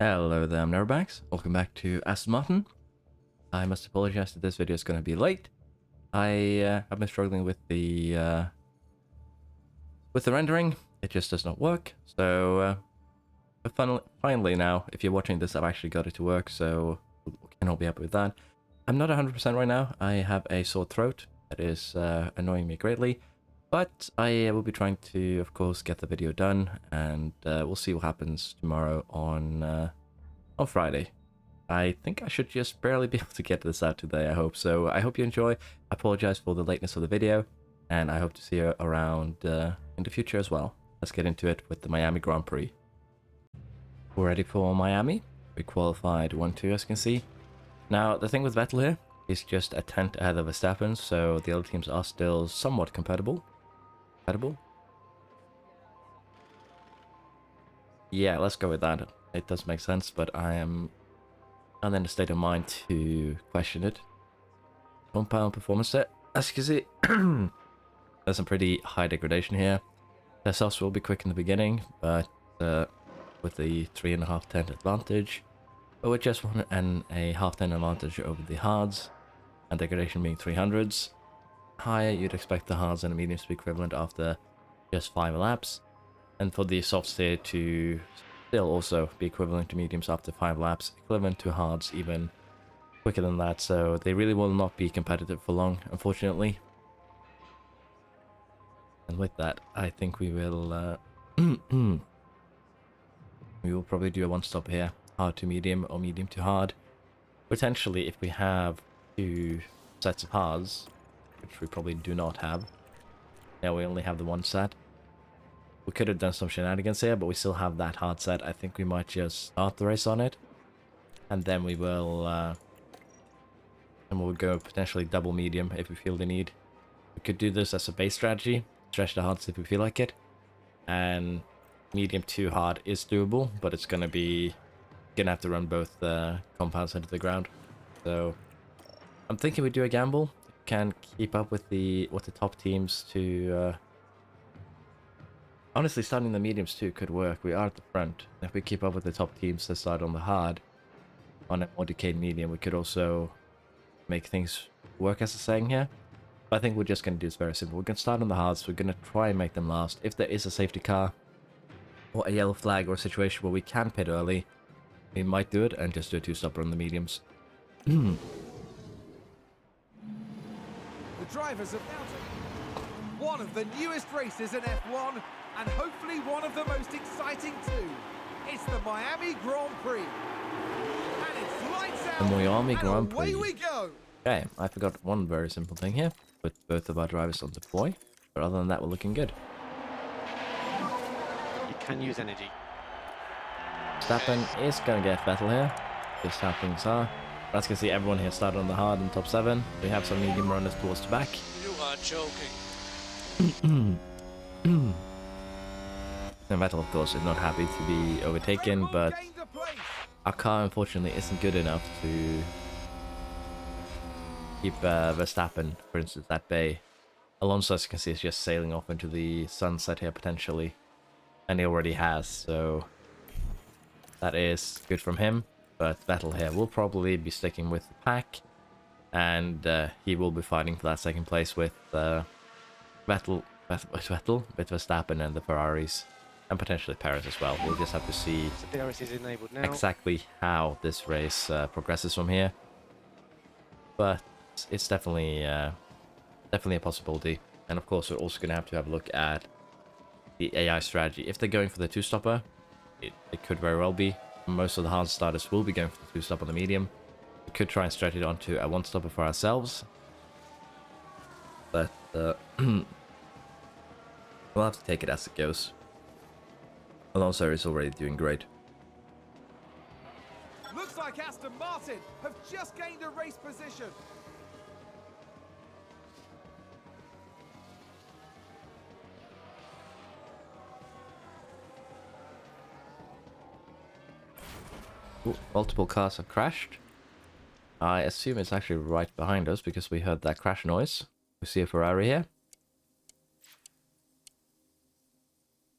Hello there, I'm Neverbanks. Welcome back to Aston Martin. I must apologize that this video is going to be late. I have been struggling with the rendering. It just does not work. So, finally now, if you're watching this, I've actually got it to work. So, can all be happy with that. I'm not 100% right now. I have a sore throat that is annoying me greatly. But I will be trying to, of course, get the video done, and we'll see what happens tomorrow on Friday. I think I should just barely be able to get this out today, I hope. So I hope you enjoy. I apologize for the lateness of the video, and I hope to see you around in the future as well. Let's get into it with the Miami Grand Prix. We're ready for Miami. We qualified 1-2, as you can see. Now, the thing with Vettel here is just a tenth ahead of Verstappen, so the other teams are still somewhat compatible. Yeah, let's go with that. It does make sense, but I am not in a state of mind to question it. Compound performance set. As you can see, there's some pretty high degradation here. The softs will be quick in the beginning, but with the 3.5 tenth advantage, but with just 1.5 tenth advantage over the hards, and degradation being 300s. Higher, you'd expect the hards and the mediums to be equivalent after just 5 laps, and for the softs here to still also be equivalent to mediums after 5 laps, equivalent to hards even quicker than that, so they really will not be competitive for long, unfortunately. And with that, I think we will we will probably do a one-stop here, hard to medium or medium to hard. Potentially, if we have 2 sets of hards, which we probably do not have. Now we only have the one set. We could have done some shenanigans here, but we still have that hard set. I think we might just start the race on it, and then we will we'll go potentially double medium if we feel the need. We could do this as a base strategy, stretch the hards if we feel like it, and medium to hard is doable, but it's gonna have to run both compounds into the ground. So I'm thinking we do a gamble. Can keep up with the top teams to honestly, starting the mediums too could work. We are at the front. If we keep up with the top teams that start on the hard, on a more decayed medium, we could also make things work, as a saying here. But I think we're just going to do this very simple. We're going to start on the hards. We're going to try and make them last. If there is a safety car or a yellow flag or a situation where we can pit early, we might do it and just do a 2-stopper on the mediums. The drivers have now one of the newest races in F1, and hopefully one of the most exciting too. It's the Miami Grand Prix. And it's lights out, the Miami and Grand Prix. away we go. Okay, I forgot one very simple thing here. Put both of our drivers on deploy. But other than that, we're looking good. You can use energy. Verstappen is going to get Vettel here. Just how things are. As you can see, everyone here started on the hard in top 7. We have some medium runners towards the back. You are joking. And Vettel, of course, is not happy to be overtaken, but our car, unfortunately, isn't good enough to keep Verstappen, for instance, at bay. Alonso, as you can see, is just sailing off into the sunset here, potentially. And he already has, so that is good from him. But Vettel here will probably be sticking with the pack, and he will be fighting for that second place with Vettel, with Verstappen and the Ferraris, and potentially Perez as well. We'll just have to see DRS is enabled now. exactly how this race progresses from here. But it's definitely a possibility. And of course, we're also going to have a look at the AI strategy. If they're going for the 2-stopper, it could very well be. Most of the hard starters will be going for the 2-stop on the medium. We could try and stretch it onto a 1-stopper for ourselves. But we'll have to take it as it goes. Alonso is already doing great. Looks like Aston Martin have just gained a race position. Ooh, multiple cars have crashed. I assume it's actually right behind us because we heard that crash noise. We see a Ferrari here.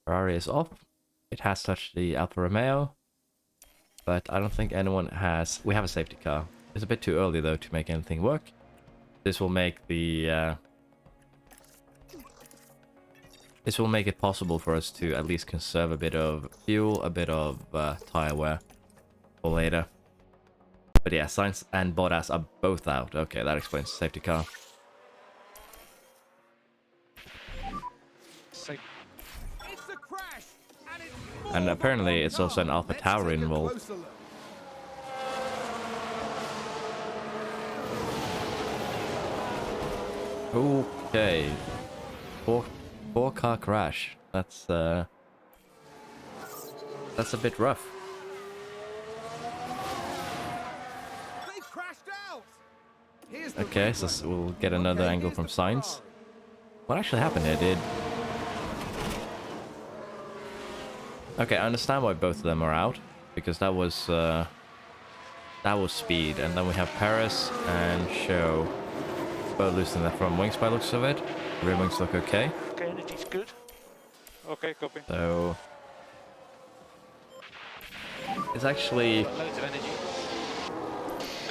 Ferrari is off. It has touched the Alfa Romeo. but I don't think anyone has... We have a safety car. It's a bit too early, though, to make anything work. This will make the... This will make it possible for us to at least conserve a bit of fuel, a bit of tire wear for later. But yeah, Sainz and Bottas are both out. Okay, that explains the safety car. Safe. It's a crash, and it's And apparently it's also an Alpha Tower involved. Okay. Four car crash. That's a bit rough. They've crashed out. Okay, so we'll get another angle from Sainz. What actually happened here? Okay, I understand why both of them are out, because that was speed, and then we have Paris and Show both losing their front wings by looks of it. Rear wings look okay. Okay, energy's good. Okay, copy. So it's actually Loads of energy.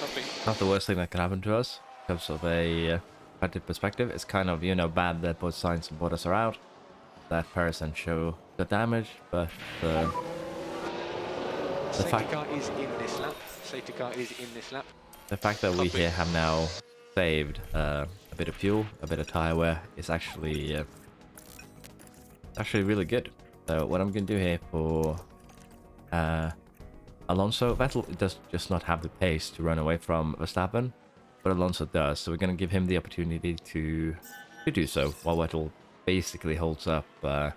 Copy. not the worst thing that can happen to us in terms of a competitive perspective. It's kind of, you know, bad that both Sainz and Bottas are out, that Paris and Show got damaged, but Safety car is in this lap. Safety car is in this lap. the fact that we Copy. here have now saved a bit of fuel, a bit of tire wear is actually really good. So what I'm gonna do here for Alonso, Vettel does just not have the pace to run away from Verstappen, but Alonso does. So we're gonna give him the opportunity to do so, while Vettel basically holds up the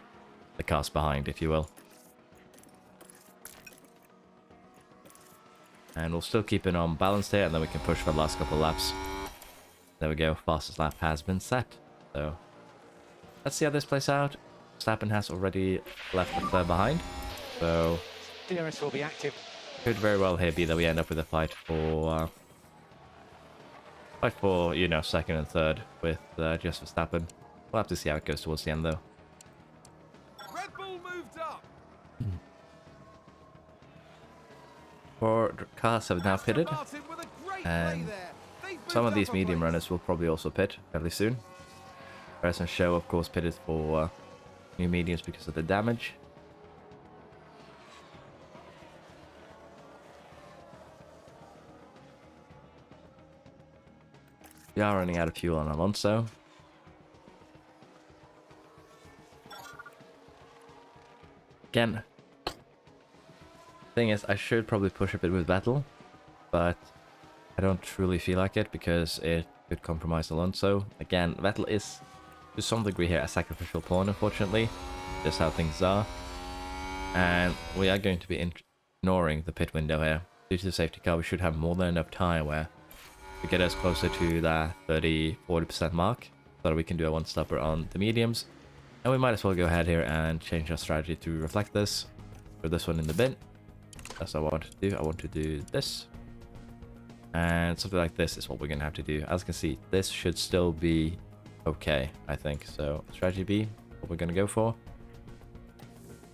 cars behind, if you will. And we'll still keep it on balance here, and then we can push for the last couple of laps. There we go, fastest lap has been set. So let's see how this plays out. Verstappen has already left the third behind, so DRS will be active. could very well here be that we end up with a fight for you know, second and third with just Verstappen. We'll have to see how it goes towards the end, though. Red Bull moved up. Four cars have now Aston pitted, Martin with a great play and there. They've some moved of these up a medium place. runners will probably also pit fairly soon. Paris and Show, of course, pitted for new mediums because of the damage. We are running out of fuel on Alonso. Again, thing is, I should probably push a bit with Vettel, but I don't truly feel like it because it could compromise Alonso. Again, Vettel is to some degree here a sacrificial pawn, unfortunately. Just how things are. And we are going to be ignoring the pit window here. Due to the safety car, we should have more than enough tire wear to get us closer to that 30-40% mark, so that we can do a one-stopper on the mediums. And we might as well go ahead here and change our strategy to reflect this. Throw this one in the bin. That's what I want to do. I want to do this. And something like this is what we're going to have to do. As you can see, this should still be okay, I think. So strategy B, what we're going to go for.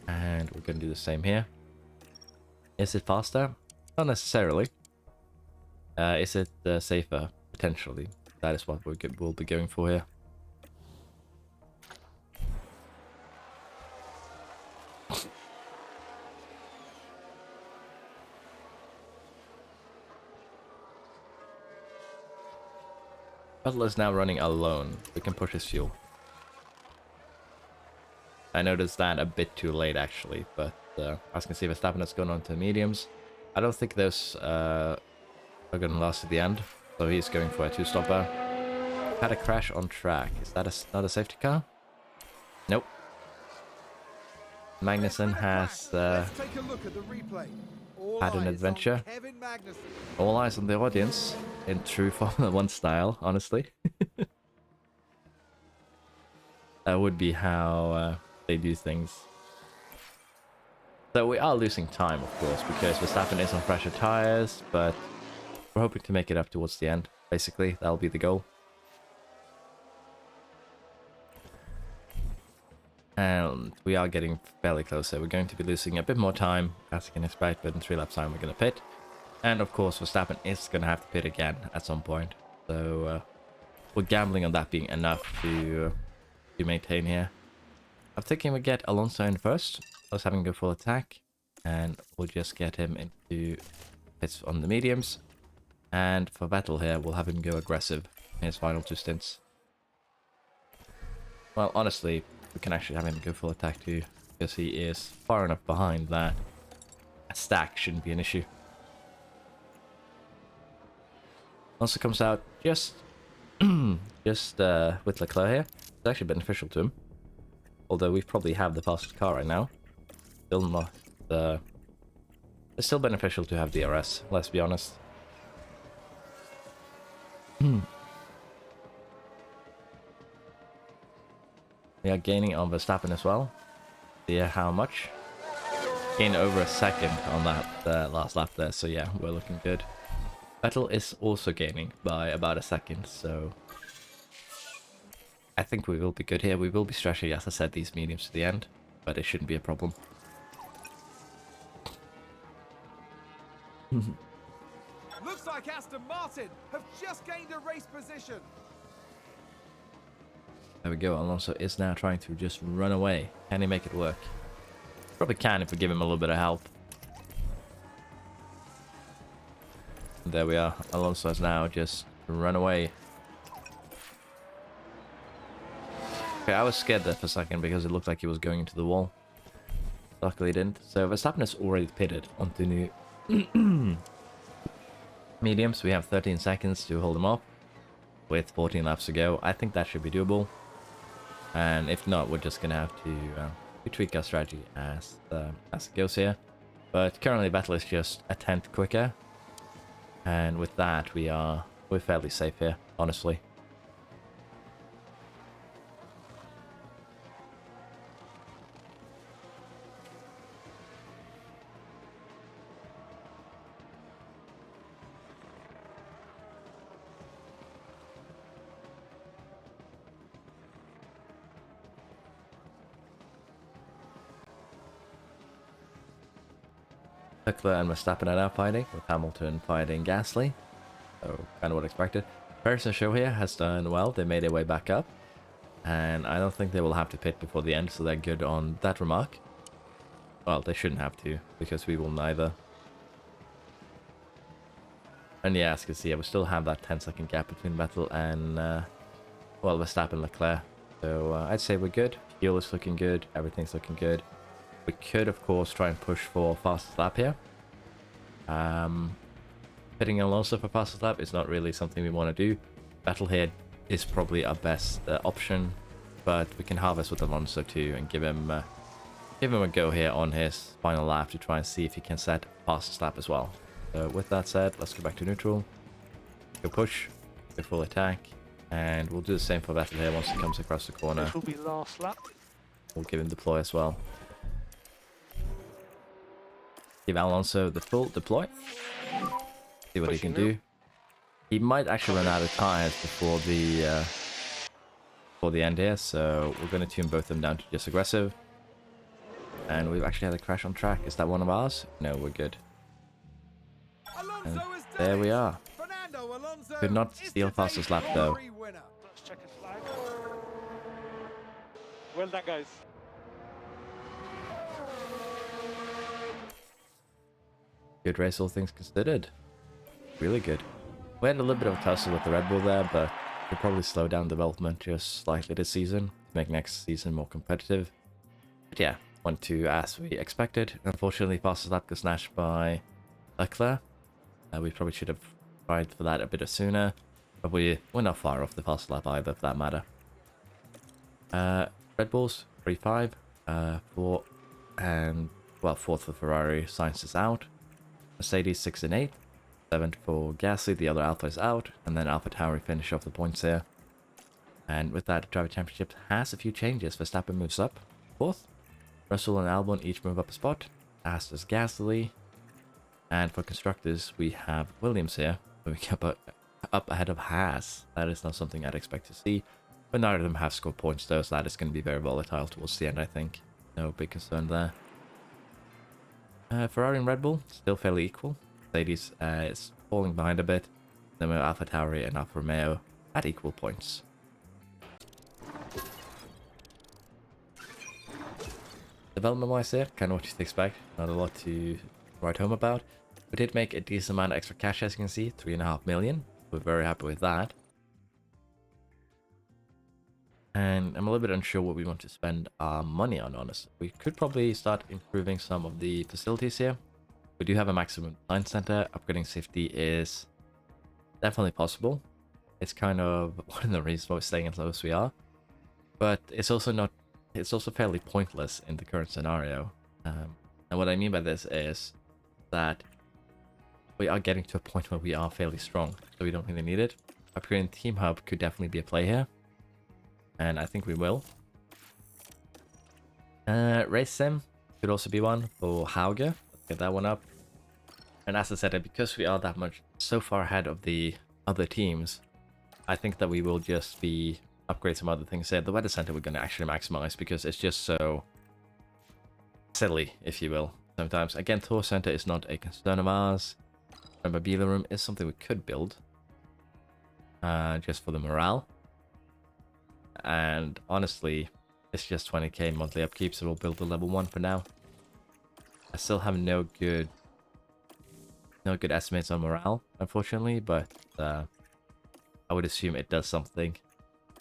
And we're going to do the same here. Is it faster? Not necessarily. Is it safer? Potentially. That is what we'll be going for here. Vettel is now running alone. We can push his fuel. I noticed that a bit too late, actually, but as you can see, Verstappen has gone on to mediums. I don't think those are going to last at the end, so he's going for a two-stopper. Had a crash on track. Is that not a safety car? Nope. Magnussen has Let's take a look at the replay. All had an eyes on adventure. Kevin Magnussen. All eyes on the audience in true Formula 1 style, honestly. That would be how they do things. So we are losing time, of course, because Verstappen is on fresher tires, but we're hoping to make it up towards the end. Basically, that'll be the goal. And we are getting fairly close, so we're going to be losing a bit more time, as you can expect, but in 3 laps time we're going to pit. And of course, Verstappen is going to have to pit again at some point. So we're gambling on that being enough to maintain here. I'm thinking we get Alonso in first. Let's have him go full attack. And we'll just get him into pits on the mediums. And for Vettel here, we'll have him go aggressive in his final 2 stints. Well, honestly, we can actually have him go full attack too, because he is far enough behind that a stack shouldn't be an issue. Also comes out just with Leclerc here. It's actually beneficial to him. Although we probably have the fastest car right now. Still not... it's still beneficial to have DRS, let's be honest. We are gaining on Verstappen as well. See how much? Gained over a second on that last lap there, so yeah, we're looking good. Vettel is also gaining by about a second, so I think we will be good here. We will be stretching, as I said, these mediums to the end, but it shouldn't be a problem. Looks like Aston Martin have just gained a race position. There we go. Alonso is now trying to just run away. Can he make it work? Probably can if we give him a little bit of help. There we are. Alonso has now just run away. Okay, I was scared there for a second because it looked like he was going into the wall. Luckily he didn't. So Verstappen is already pitted onto new mediums. We have 13 seconds to hold him off with 14 laps to go. I think that should be doable. And if not, we're just gonna have to tweak our strategy as it goes here. But currently Vettel is just a tenth quicker, and with that we're fairly safe here, honestly. Leclerc and Verstappen are now fighting, with Hamilton fighting Gasly. So, kind of what expected. Paris and Show here has done well. They made their way back up. And I don't think they will have to pit before the end, so they're good on that remark. Well, they shouldn't have to, because we will neither. And yeah, as you can see, we still have that 10-second gap between Vettel and, well, Verstappen and Leclerc. So, I'd say we're good. Fuel is looking good. Everything's looking good. We could, of course, try and push for fastest lap here. Pitting Alonso for fastest lap is not really something we want to do. Vettel here is probably our best option, but we can harvest with Alonso too and give him a go here on his final lap to try and see if he can set fastest lap as well. So with that said, let's go back to neutral. Go push, go full attack, and we'll do the same for Vettel here once he comes across the corner. This will be last lap. We'll give him deploy as well. Give Alonso the full deploy. See what he can do. He might actually run out of tires before the end here, so we're going to tune both of them down to just aggressive. And we've actually had a crash on track. Is that one of ours? No, we're good. And there we are. Could not steal fastest lap though. Let's check his flag. Well done, guys. Good race, all things considered. Really good. We had a little bit of a tussle with the Red Bull there, but we'll probably slow down development just slightly this season to make next season more competitive. But yeah, went to as we expected. Unfortunately, fastest lap got snatched by Leclerc. We probably should have tried for that a bit sooner, but we're not far off the fastest lap either, for that matter. Red Bulls 3-5, 4, and well, 4th for Ferrari. Sainz is out. Mercedes 6 and 8, 7th for Gasly. The other Alpha is out, and then AlphaTauri finish off the points here. And with that, the Driver Championship has a few changes. Verstappen moves up 4th. Russell and Albon each move up a spot, as does Gasly. And for constructors, we have Williams here, moving up ahead of Haas. That is not something I'd expect to see. But neither of them have scored points though, so that is going to be very volatile towards the end, I think. No big concern there. Ferrari and Red Bull, still fairly equal. Mercedes is falling behind a bit. Then we have AlphaTauri and Alfa Romeo at equal points. Development-wise here, kind of what you'd expect. Not a lot to write home about. We did make a decent amount of extra cash, as you can see, 3.5 million. We're very happy with that. And I'm a little bit unsure what we want to spend our money on, honestly. We could probably start improving some of the facilities here. We do have a maximum design center. Upgrading safety is definitely possible. It's kind of one of the reasons why we're staying as low as we are. But it's also not. It's also fairly pointless in the current scenario. And what I mean by this is that we are getting to a point where we are fairly strong, so we don't really need it. Upgrading Team Hub could definitely be a play here. And I think we will. Race Sim could also be one for Hauge. Let's get that one up. And as I said, because we are that much so far ahead of the other teams, I think that we will just be upgrade some other things here. The weather center we're going to actually maximize because it's just so silly, if you will. Sometimes, again, Tour Center is not a concern of ours. And Mobile Room is something we could build, just for the morale. And honestly, it's just 20k monthly upkeep, so we'll build the level 1 for now. I still have no good estimates on morale, unfortunately, but I would assume it does something.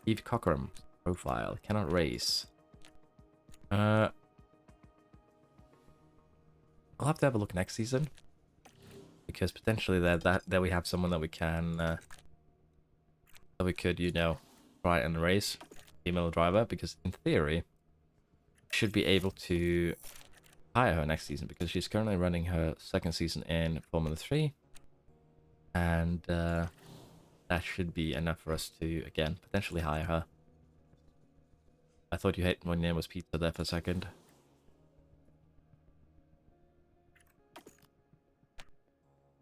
Eve Cockram profile cannot raise. I'll have to have a look next season, because potentially there we have someone that we can that we could, you know, try and raise, female driver, because in theory should be able to hire her next season, because she's currently running her second season in Formula 3, and that should be enough for us to, again, potentially hire her. I thought you hate my name was Pizza there for a second.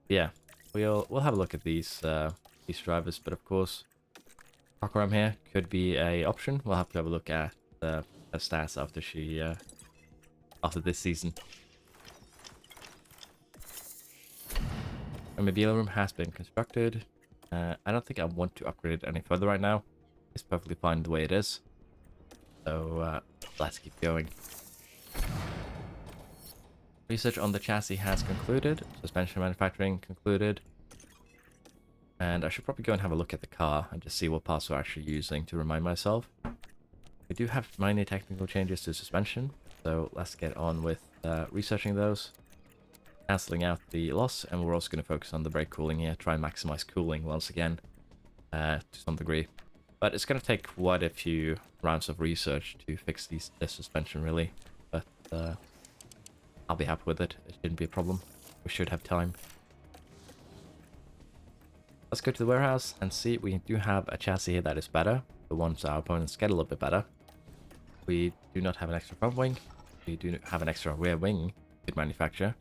Yeah, we'll have a look at these drivers, but of course Cockram here could be a option. We'll have to have a look at her stats after she after this season. A Mobile Room has been constructed. I don't think I want to upgrade it any further right now. It's perfectly fine the way it is. So let's keep going. Research on the chassis has concluded. Suspension manufacturing concluded. And I should probably go and have a look at the car and just see what parts we're actually using to remind myself. We do have minor technical changes to suspension, so let's get on with researching those. Cancelling out the loss, and we're also going to focus on the brake cooling here, try and maximize cooling once again to some degree. But it's going to take quite a few rounds of research to fix this suspension, really. But I'll be happy with it. It shouldn't be a problem. We should have time. Let's go to the warehouse and see. We do have a chassis here that is better. The ones our opponents get a little bit better. We do not have an extra front wing. We do have an extra rear wing we could manufacture,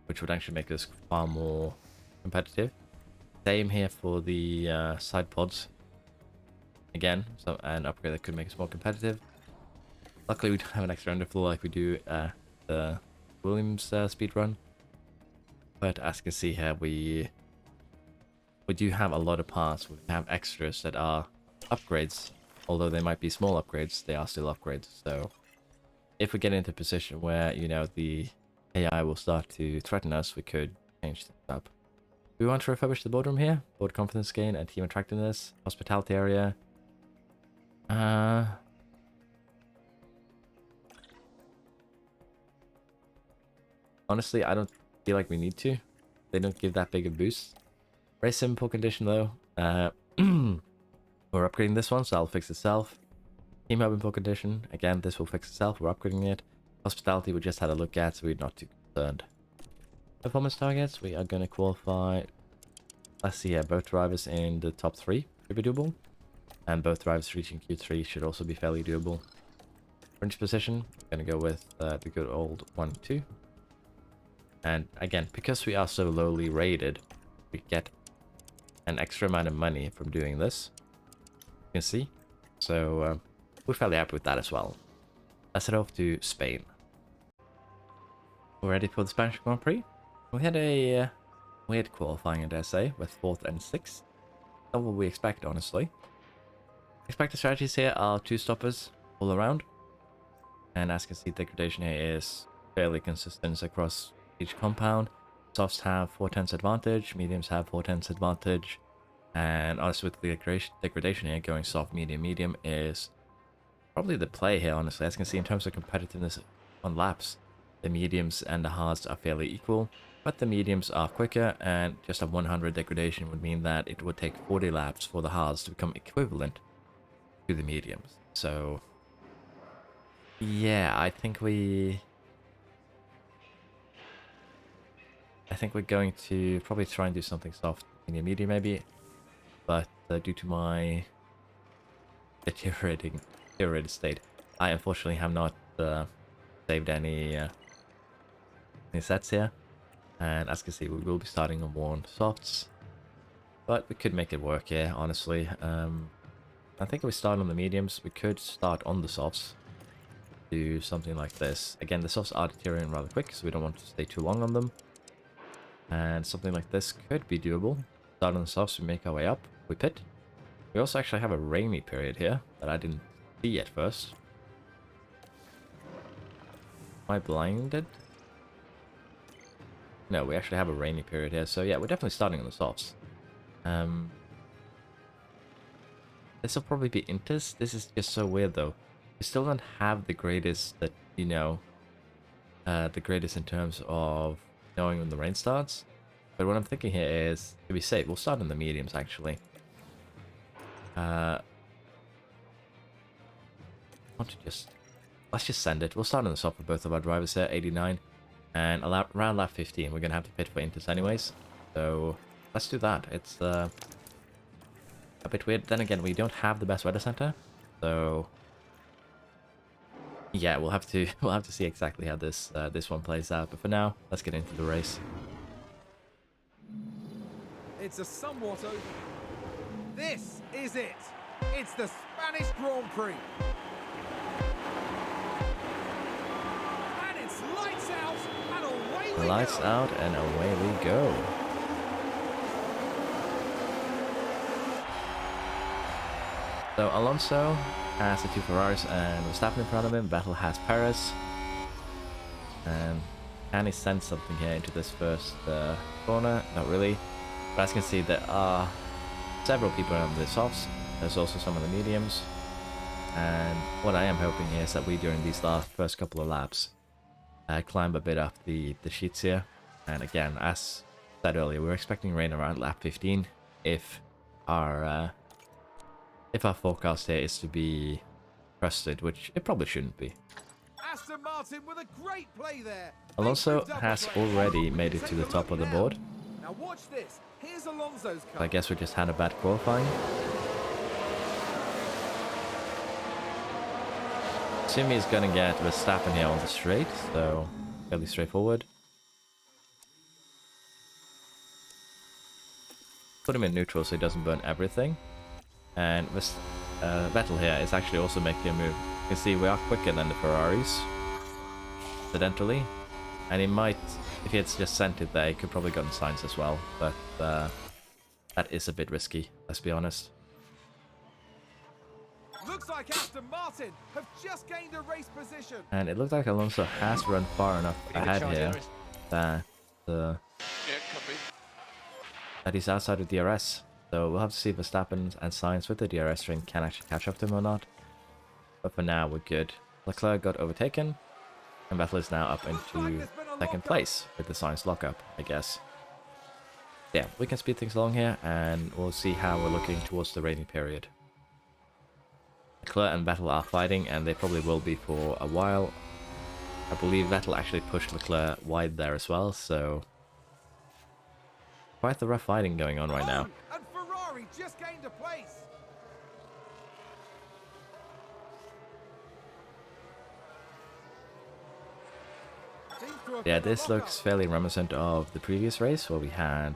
which would actually make us far more competitive. Same here for the side pods. Again, an upgrade that could make us more competitive. Luckily, we don't have an extra underfloor like we do the Williams speed run. But as you can see here, we do have a lot of parts. We have extras that are upgrades. Although they might be small upgrades, they are still upgrades. So if we get into a position where, you know, the AI will start to threaten us, we could change things up. We want to refurbish the boardroom here. Board confidence gain and team attractiveness. Hospitality area. Honestly, I don't feel like we need to. They don't give that big a boost. Very simple condition though. We're upgrading this one, so that'll fix itself. Team hub in poor condition. Again, this will fix itself. We're upgrading it. Hospitality we just had a look at, so we're not too concerned. Performance targets, we are going to qualify. Let's see here, both drivers in the top 3 should be doable. And both drivers reaching Q3 should also be fairly doable. Fringe position, we're going to go with the good old 1-2. And again, because we are so lowly rated, we get an extra amount of money from doing this. You can see So we're fairly happy with that as well. Let's head off to Spain. We're ready for the Spanish Grand Prix. We had a weird qualifying, I dare say, with 4th and 6th. Not what we expect, honestly. Expected strategies here are 2 stoppers all around. And as you can see, degradation here is fairly consistent across each compound. Softs have 4/10 advantage, mediums have 4/10 advantage. And honestly, with the degradation here, going soft, medium, medium is probably the play here, honestly. As you can see, in terms of competitiveness on laps, the mediums and the hards are fairly equal. But the mediums are quicker, and just a 100 degradation would mean that it would take 40 laps for the hards to become equivalent to the mediums. So yeah, I think we're going to probably try and do something soft, medium, medium maybe. But due to my deteriorated state, I unfortunately have not saved any sets here. And as you can see, we will be starting on worn softs. But we could make it work here, honestly. I think if we start on the mediums, we could start on the softs. Do something like this. Again, the softs are deteriorating rather quick, so we don't want to stay too long on them. And something like this could be doable. Start on the softs, we make our way up, we pit. We also actually have a rainy period here that I didn't see at first. Am I blinded? No, we actually have a rainy period here, so yeah, we're definitely starting on the softs. This will probably be Inters. This is just so weird though. We still don't have the greatest that, you know, the greatest in terms of knowing when the rain starts. But what I'm thinking here is, to be safe, we'll start in the mediums actually. Let's just send it. We'll start on the soft for both of our drivers here, 89. And around lap 15, we're going to have to pit for Inters anyways. So let's do that. It's a bit weird. Then again, we don't have the best weather center. So yeah, we'll have to see exactly how this one plays out. But for now, let's get into the race. It's a somewhat over. This is it. It's the Spanish Grand Prix. And it's lights out and away we go. Lights out and away we go. So Alonso has the 2 Ferraris and Verstappen in front of him. Vettel has Perez. And can he send something here into this first corner? Not really. But as you can see, there are several people on the softs. There's also some of the mediums. And what I am hoping here is that we, during these first couple of laps, climb a bit up the sheets here. And again, as said earlier, we're expecting rain around lap 15 if our forecast here is to be trusted, which it probably shouldn't be. Aston Martin with a great play there. Alonso has already made it to the top of the board. Now watch this. Here's Alonso's car. I guess we just had a bad qualifying. Assuming he's gonna get Verstappen here on the straight, so fairly straightforward. Put him in neutral so he doesn't burn everything. And Vettel here is actually also making a move. You can see we are quicker than the Ferraris, incidentally. And he might, if he had just sent it there, he could probably gotten signs as well. But that is a bit risky, let's be honest. Looks like Aston Martin have just gained a race position. And it looks like Alonso has run far enough ahead here that that he's outside of DRS. So we'll have to see if Verstappen and Sainz with the DRS string can actually catch up to him or not. But for now, we're good. Leclerc got overtaken, and Vettel is now up into second place with the Sainz lockup, I guess. Yeah, we can speed things along here, and we'll see how we're looking towards the rainy period. Leclerc and Vettel are fighting, and they probably will be for a while. I believe Vettel actually pushed Leclerc wide there as well, so quite the rough fighting going on right now. And Ferrari just gained a place. Yeah, this looks fairly reminiscent of the previous race where we had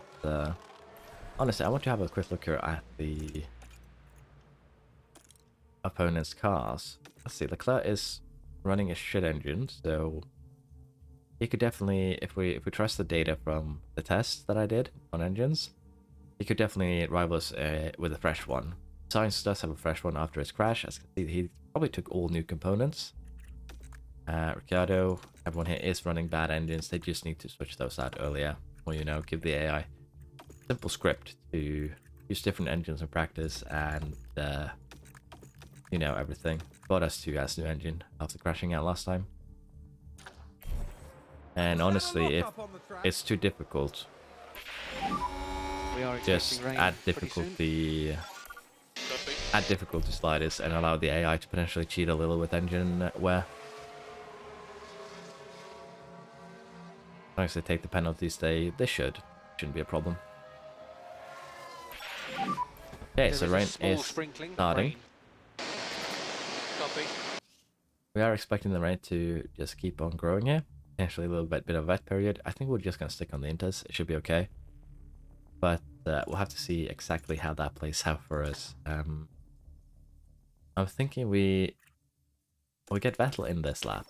honestly, I want to have a quick look here at the opponent's cars. Let's see, Leclerc is running a shit engine, so he could definitely, if we trust the data from the tests that I did on engines, he could definitely rival us with a fresh one. Science does have a fresh one after his crash. As you can see, he probably took all new components. Ricciardo, everyone here is running bad engines. They just need to switch those out earlier, or you know, give the AI simple script to use different engines in practice, and you know, everything. Bottas too has new engine after crashing out last time. And honestly, if it's too difficult, We are just expecting rain add pretty soon. difficulty sliders and allow the AI to potentially cheat a little with engine wear. As long as they take the penalties, they shouldn't be a problem. Okay, so rain is starting. Copy. We are expecting the rain to just keep on growing here. Potentially a little bit of wet period. I think we're just gonna stick on the inters. It should be okay. But we'll have to see exactly how that plays out for us. I'm thinking we get Vettel in this lap.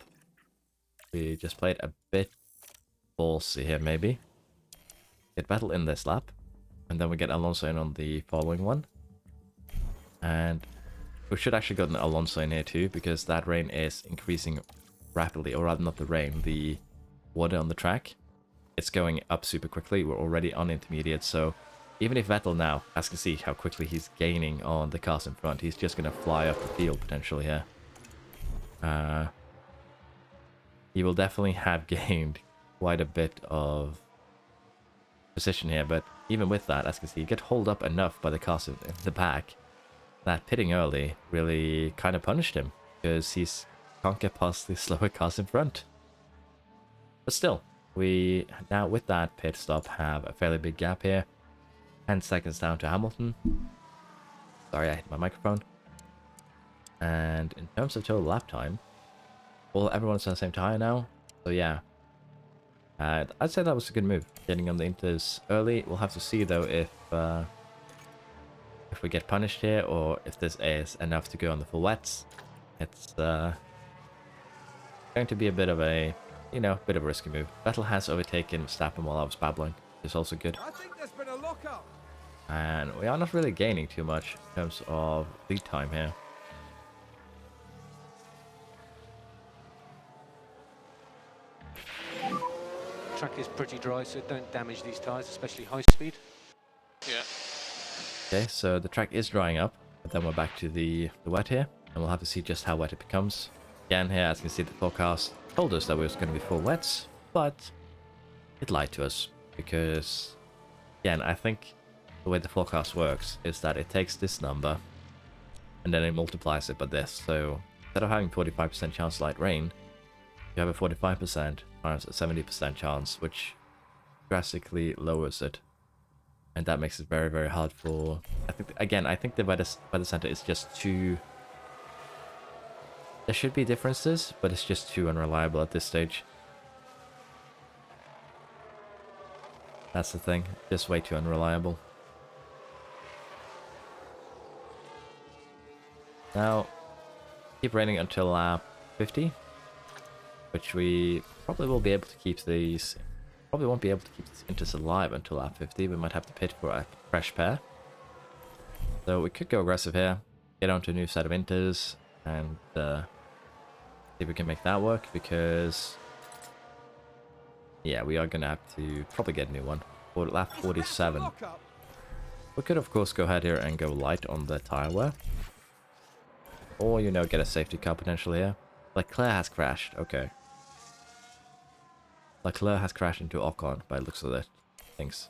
We just played a bit ballsy here, maybe. Get Vettel in this lap, and then we get Alonso in on the following one. And we should actually get an Alonso in here too, because that rain is increasing rapidly, or rather not the rain, the water on the track. It's going up super quickly. We're already on intermediate, so even if Vettel now, as you can see how quickly he's gaining on the cars in front, he's just going to fly up the field potentially here. He will definitely have gained quite a bit of position here, but even with that, as you can see, you get hauled up enough by the cars in the back that pitting early really kind of punished him, because he's can't get past the slower cars in front. But still, we now with that pit stop have a fairly big gap here. 10 seconds down to Hamilton. Sorry, I hit my microphone. And in terms of total lap time, well, everyone's on the same tire now. So yeah, I'd say that was a good move, getting on the inters early. We'll have to see though if we get punished here, or if this is enough to go on the full wets. It's going to be a bit of a, you know, bit of a risky move. Vettel has overtaken Verstappen while I was babbling. It's also good. I think there's been a lock-up. And we are not really gaining too much in terms of lead time here. Track is pretty dry, so don't damage these tyres, especially high speed. Yeah. Okay, so the track is drying up, but then we're back to the wet here, and we'll have to see just how wet it becomes. Again here, as you can see, the forecast told us that it was going to be full wets, but it lied to us, because, again, I think the way the forecast works is that it takes this number, and then it multiplies it by this. So instead of having 45% chance of light rain, you have a 45% times a 70% chance, which drastically lowers it. And that makes it very, very hard for... I think the weather center is just too... There should be differences, but it's just too unreliable at this stage. That's the thing, just way too unreliable. Now, keep raining until lap 50, which we probably will be able to keep these... Probably won't be able to keep these inters alive until lap 50. We might have to pit for a fresh pair. So we could go aggressive here, get onto a new set of inters, and see if we can make that work, because... Yeah, we are going to have to probably get a new one. For lap 47. We could of course go ahead here and go light on the tire wear. Or, you know, get a safety car potentially here. Leclerc has crashed, okay. Leclerc has crashed into Ocon by the looks of it. Thanks.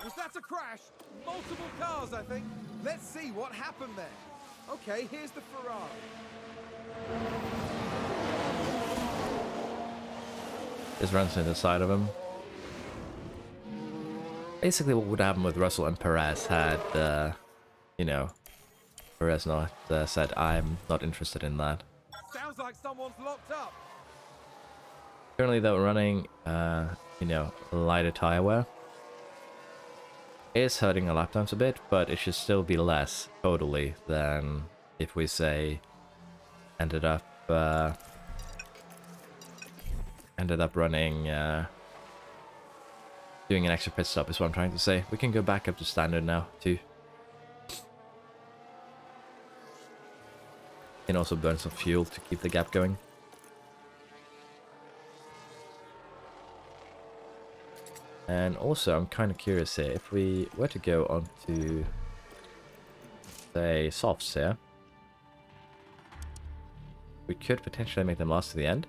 Was that a crash? Multiple cars, I think. Let's see what happened there. Okay, here's the Ferrari. Just runs into the side of him. Basically what would happen with Russell and Perez had, you know, Perez not said, I'm not interested in that. Sounds like someone's locked up. Currently though, running, you know, lighter tire wear. It is hurting our lap times a bit, but it should still be less totally than if we say ended up running doing an extra pit stop is what I'm trying to say. We can go back up to standard now too. Can also burn some fuel to keep the gap going. And also, I'm kind of curious here, if we were to go on to, say, softs here, we could potentially make them last to the end,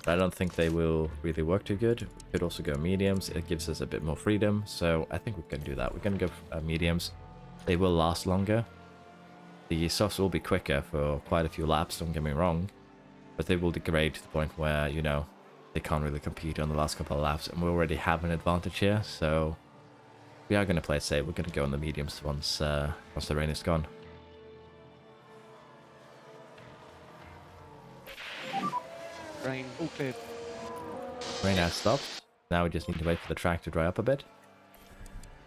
but I don't think they will really work too good. We could also go mediums, it gives us a bit more freedom, so I think we can do that. We're going to go mediums. They will last longer. The softs will be quicker for quite a few laps, don't get me wrong, but they will degrade to the point where, you know, they can't really compete on the last couple of laps, and we already have an advantage here, so we are going to play it safe. We're going to go on the mediums once the rain is gone. Rain, all clear. Rain has stopped. Now we just need to wait for the track to dry up a bit.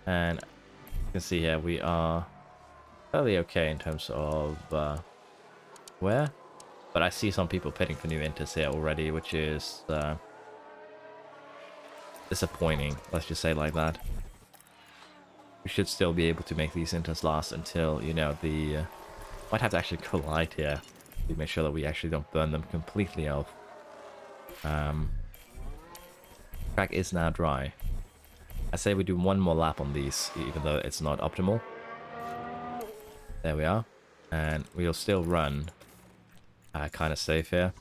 And you can see here we are fairly okay in terms of wear. But I see some people pitting for new inters here already, which is disappointing, let's just say like that. We should still be able to make these inters last until, you know, the... might have to actually collide here to make sure that we actually don't burn them completely off. Track is now dry. I say we do one more lap on these, even though it's not optimal. There we are. And we'll still run kind of safe here,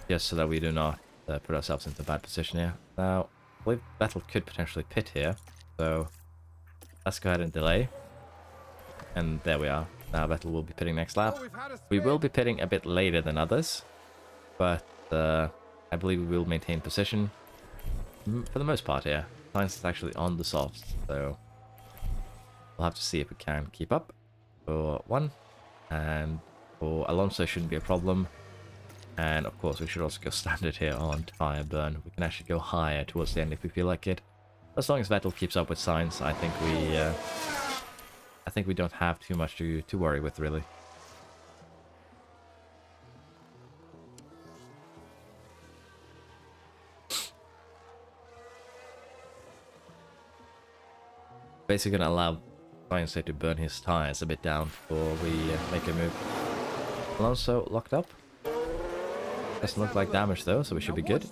just so that we do not put ourselves into a bad position here. Now, I believe Vettel could potentially pit here, so let's go ahead and delay. And there we are. Now Vettel will be pitting next lap. We will be pitting a bit later than others, but I believe we will maintain position for the most part here. Sainz is actually on the softs, so we'll have to see if we can keep up for one, and for Alonso shouldn't be a problem. And of course we should also go standard here on tire burn. We can actually go higher towards the end if we feel like it. As long as Vettel keeps up with Sainz, I think we don't have too much to worry with, really. Basically gonna allow Sainz to burn his tires a bit down before we make a move. Alonso locked up. Doesn't look like damage though, so we should be good.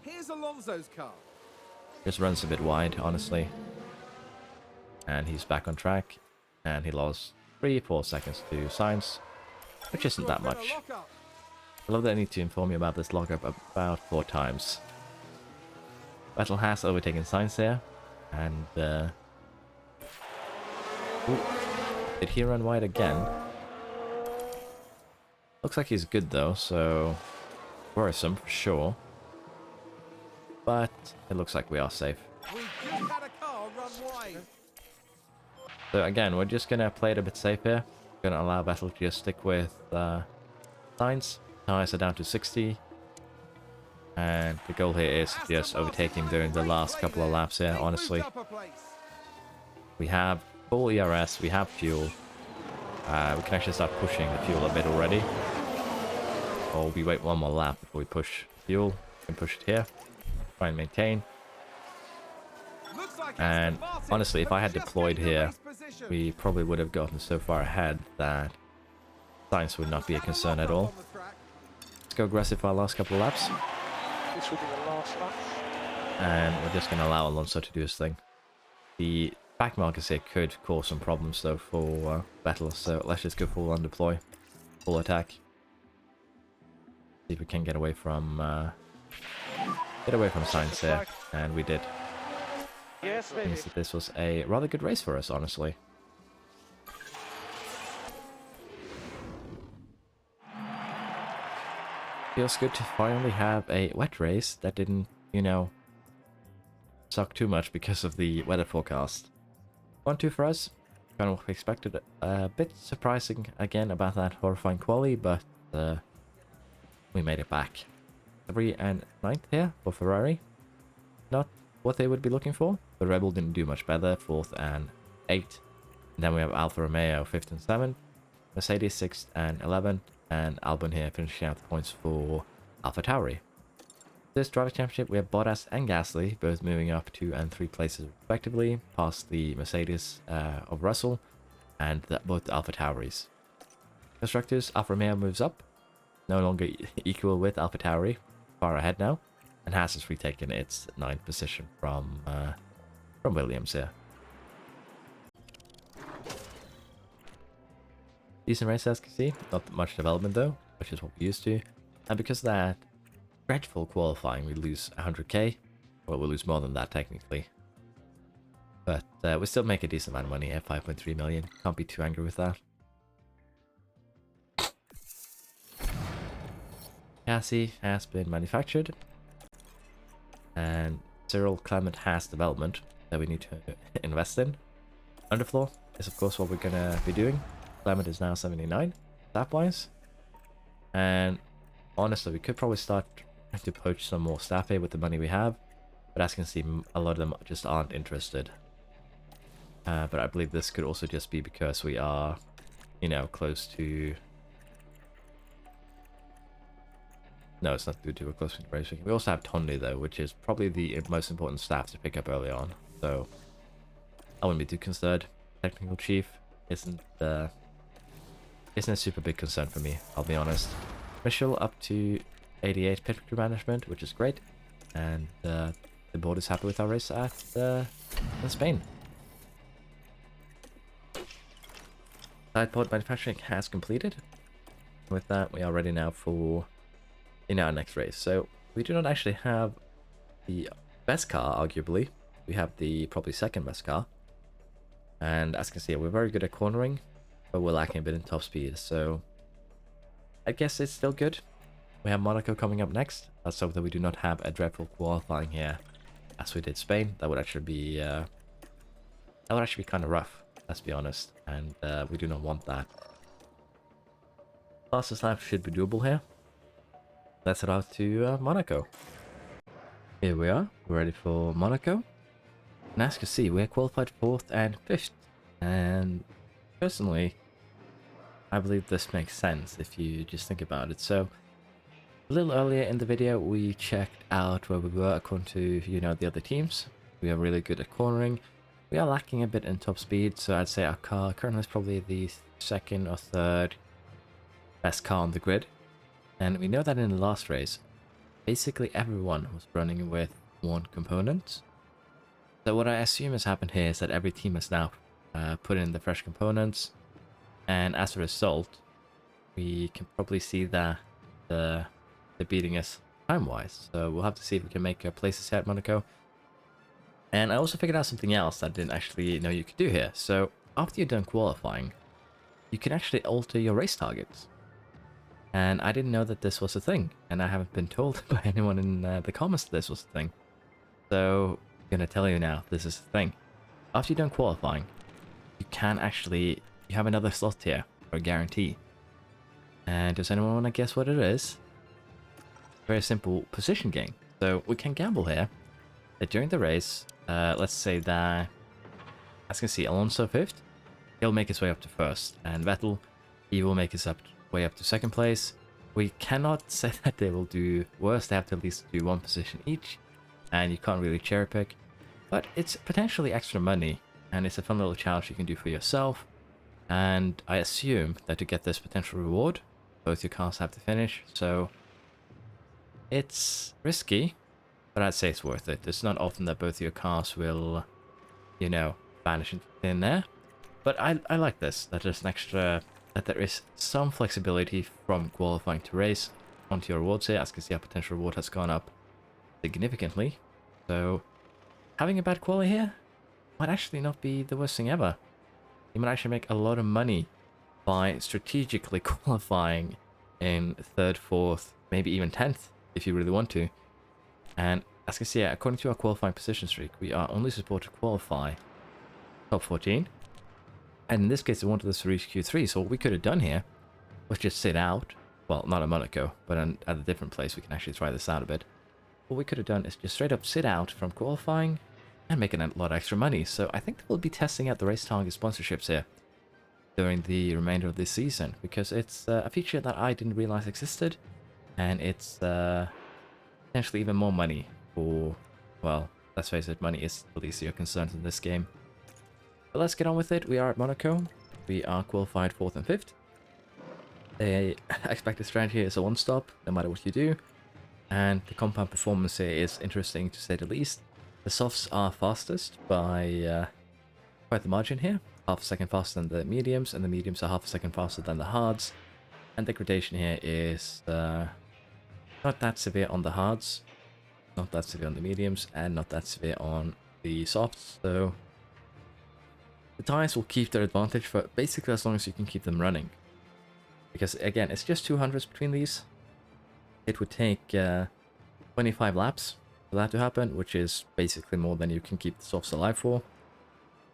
Here's Alonso's car. Just runs a bit wide, honestly. And he's back on track. And he lost 3-4 seconds to Sainz, which isn't that much. I love that I need to inform you about this lockup about 4 times. Vettel has overtaken Sainz here, and ooh, did he run wide again? Looks like he's good though, so worrisome for sure. But it looks like we are safe. We just had a car run wide. So again, we're just gonna play it a bit safe here. We're gonna allow Vettel to just stick with Sainz. Tires are down to 60. And the goal here is to just overtake him during the last couple of laps here, honestly. We have full ERS, we have fuel. We can actually start pushing the fuel a bit already. Or we wait one more lap before we push fuel. We can push it here. Try and maintain. And honestly, if I had deployed here, we probably would have gotten so far ahead that Sainz would not be a concern at all. Let's go aggressive for our last couple of laps. This will be the last lap. And we're just going to allow Alonso to do his thing. The back markers here could cause some problems though for Vettel, so let's just go full on deploy. Full attack. See if we can get away from Sainz here, and we did. Yes, Means that this was a rather good race for us, honestly. Feels good to finally have a wet race that didn't, you know, suck too much because of the weather forecast. 1-2 for us. Kind of expected a bit surprising again about that horrifying quali, but we made it back. 3 and 9th here for Ferrari. Not what they would be looking for. The Rebel didn't do much better, 4th and 8th. And then we have Alfa Romeo 5th and 7th, Mercedes 6th and 11th, and Albon here finishing out the points for AlphaTauri. This driver championship, we have Bottas and Gasly both moving up 2 and 3 places respectively, past the Mercedes of Russell and both the AlphaTauris. Constructors, Alfa Romeo moves up, no longer equal with AlphaTauri, far ahead now, and Haas has retaken its 9th position from Williams here. Decent race as you can see, not much development though, which is what we're used to, and because of that dreadful qualifying, we lose 100k. Well, we'll lose more than that technically. But we still make a decent amount of money at 5.3 million. Can't be too angry with that. Chassis has been manufactured. And Cyril Clement has development that we need to invest in. Underfloor is of course what we're going to be doing. Clement is now 79, staff-wise. And honestly, we could probably start to poach some more staff here with the money we have, but as you can see, a lot of them just aren't interested. But I believe this could also just be because we are, you know, close to... No, it's not due to a close to racing. We also have Tondi though, which is probably the most important staff to pick up early on, so I wouldn't be too concerned. Technical chief isn't a super big concern for me, I'll be honest. Mitchell up to 88 pit crew management, which is great, and the board is happy with our race at in Spain. Sidepod manufacturing has completed. With that, we are ready now for our next race. So we do not actually have the best car, arguably. We have the probably second best car, and as you can see, we're very good at cornering, but we're lacking a bit in top speed. So I guess it's still good. We have Monaco coming up next. Let's hope that we do not have a dreadful qualifying here, as we did Spain. That would actually be kind of rough, let's be honest, and we do not want that. Fastest lap should be doable here. Let's head out to Monaco. Here we are. We're ready for Monaco. And as you can see, we're qualified 4th and 5th. And personally, I believe this makes sense if you just think about it. So a little earlier in the video, we checked out where we were according to, you know, the other teams. We are really good at cornering. We are lacking a bit in top speed, so I'd say our car currently is probably the 2nd or 3rd best car on the grid. And we know that in the last race, basically everyone was running with one component. So what I assume has happened here is that every team has now put in the fresh components, and as a result, we can probably see that they're beating us time-wise. So we'll have to see if we can make places here at Monaco. And I also figured out something else that I didn't actually know you could do here. So after you're done qualifying, you can actually alter your race targets. And I didn't know that this was a thing, and I haven't been told by anyone in the comments that this was a thing. So I'm gonna tell you now, this is a thing. After you're done qualifying, you can actually, you have another slot here for a guarantee. And does anyone want to guess what it is? Very simple position gain. So we can gamble here that during the race, let's say that, as you can see, Alonso 5th, he'll make his way up to 1st, and Vettel, he will make his way up to 2nd place. We cannot say that they will do worse. They have to at least do one position each, and you can't really cherry pick, but it's potentially extra money, and it's a fun little challenge you can do for yourself. And I assume that to get this potential reward, both your cars have to finish, so it's risky, but I'd say it's worth it. It's not often that both your cars will, you know, vanish into thin air, but I like this, that there's an extra, that there is some flexibility from qualifying to race onto your rewards here. As you can see, our potential reward has gone up significantly, so having a bad quali here might actually not be the worst thing ever. You might actually make a lot of money by strategically qualifying in 3rd, 4th, maybe even 10th if you really want to. And as you can see, according to our qualifying position streak, we are only supposed to qualify top 14. And in this case, we wanted this to reach Q3, so what we could have done here was just sit out. Well, not at Monaco, but at a different place. We can actually try this out a bit. what we could have done is just straight up sit out from qualifying and make a lot of extra money. So I think we'll be testing out the race target sponsorships here during the remainder of this season, because it's a feature that I didn't realize existed, and it's potentially even more money for, well, let's face it, money is the least of your concerns in this game. But let's get on with it. We are at Monaco. We are qualified 4th and 5th. The expected strategy is a one-stop, no matter what you do. And the compound performance here is interesting, to say the least. The softs are fastest by quite the margin here. Half a second faster than the mediums, and the mediums are half a second faster than the hards. And degradation here is not that severe on the hards, not that severe on the mediums, and not that severe on the softs. So the tires will keep their advantage for basically as long as you can keep them running. Because again, it's just 200s between these. It would take 25 laps for that to happen, which is basically more than you can keep the softs alive for.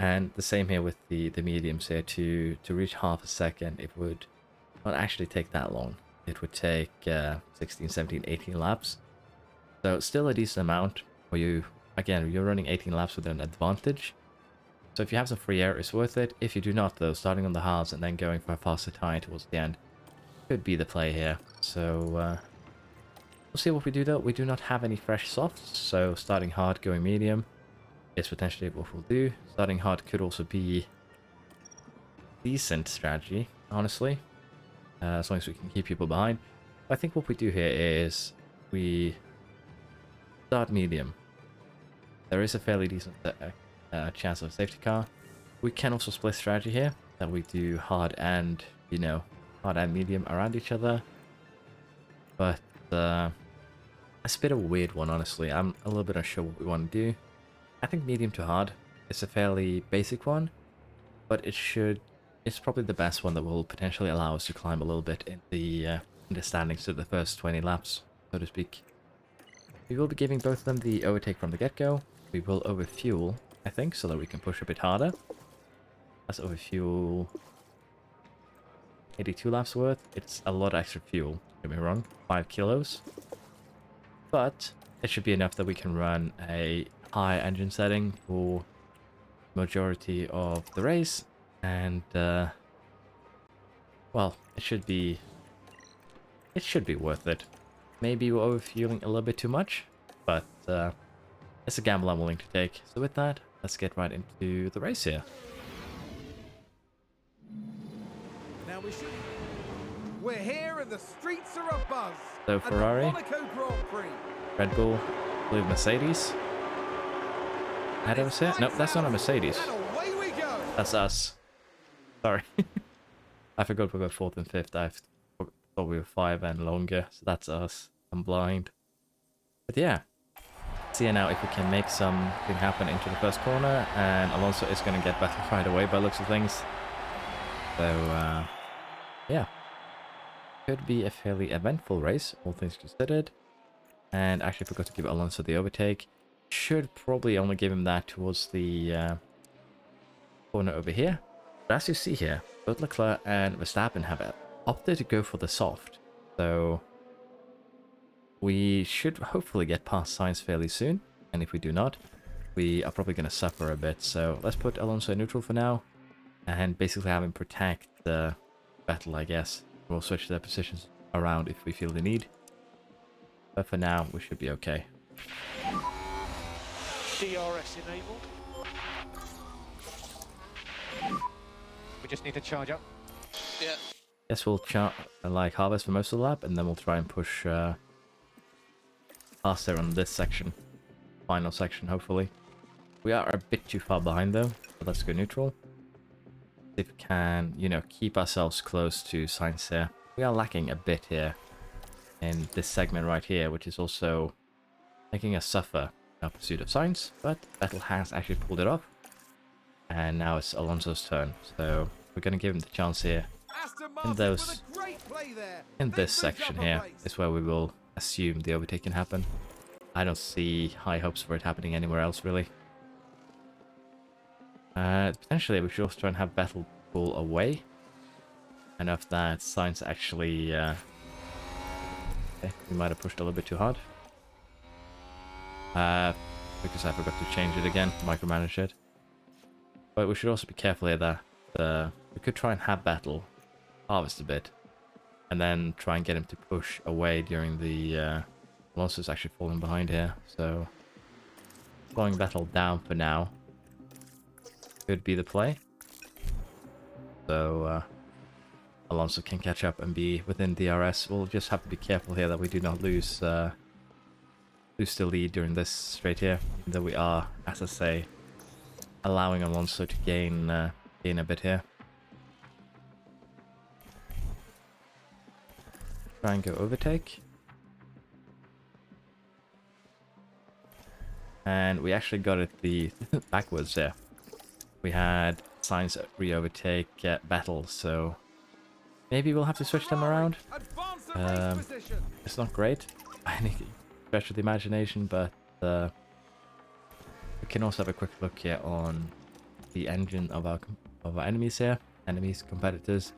And the same here with the mediums here. To reach half a second, it would not actually take that long. It would take 16, 17, 18 laps. So still a decent amount where you, again, you're running 18 laps with an advantage. So if you have some free air, it's worth it. If you do not, though, starting on the hards and then going for a faster tire towards the end could be the play here. So we'll see what we do, though. We do not have any fresh softs, so starting hard, going medium is potentially what we'll do. Starting hard could also be decent strategy, honestly, as long as we can keep people behind. I think what we do here is we start medium. There is a fairly decent chance of a safety car. We can also split strategy here, that we do hard and, you know, hard and medium around each other. But it's a bit of a weird one, honestly. I'm a little bit unsure what we want to do. I think medium to hard is a fairly basic one, but it's probably the best one that will potentially allow us to climb a little bit in the standings to the first 20 laps, so to speak. We will be giving both of them the overtake from the get-go. We will overfuel, I think, so that we can push a bit harder. Let's overfuel 82 laps worth. It's a lot of extra fuel, don't get me wrong, 5 kilos. But it should be enough that we can run a high engine setting for majority of the race, and well, it should be worth it. Maybe we're overfueling a little bit too much, but it's a gamble I'm willing to take. So with that, let's get right into the race here. Now we're here and the streets are abuzz. So Ferrari, Monaco Grand Prix. Red Bull, I believe Mercedes. Ahead of us here? Nope, that's not a Mercedes. And away we go. That's us. Sorry. I forgot we were 4th and 5th. I thought we were 5 and longer, so that's us. I'm blind. But yeah, see here now if we can make something happen into the first corner, and Alonso is going to get battle right away by the looks of things. So yeah, could be a fairly eventful race, all things considered. And actually forgot to give Alonso the overtake. Should probably only give him that towards the corner over here. But as you see here, both Leclerc and Verstappen have opted to go for the soft. So we should hopefully get past Sainz fairly soon. And if we do not, we are probably going to suffer a bit. So let's put Alonso in neutral for now, and basically have him protect the battle, I guess. We'll switch their positions around if we feel the need. But for now, we should be okay. DRS enabled. We just need to charge up. Yeah. Guess we'll like harvest for most of the lap, and then we'll try and push faster on this section. Final section, hopefully. We are a bit too far behind though, so let's go neutral. See if we can, you know, keep ourselves close to Sainz here. We are lacking a bit here in this segment right here, which is also making us suffer in our pursuit of Sainz, but Vettel has actually pulled it off. And now it's Alonso's turn, so we're going to give him the chance here. In this section here is where we will assume the overtake can happen. I don't see high hopes for it happening anywhere else, really. Potentially, we should also try and have Vettel pull away. Enough that Sainz actually... okay, we might have pushed a little bit too hard. because I forgot to change it again, micromanage it. But we should also be careful here that we could try and have Battle harvest a bit, and then try and get him to push away during the Alonso's actually falling behind here. So slowing Battle down for now could be the play. So Alonso can catch up and be within DRS. We'll just have to be careful here that we do not lose the lead during this straight here. That we are, as I say, allowing Alonso to gain a bit here. Try and go overtake. And we actually got it the backwards there. We had Sainz re-overtake Battle, so maybe we'll have to switch them around. It's not great by any stretch of the imagination, but we can also have a quick look here on the engine of our enemies here, competitors,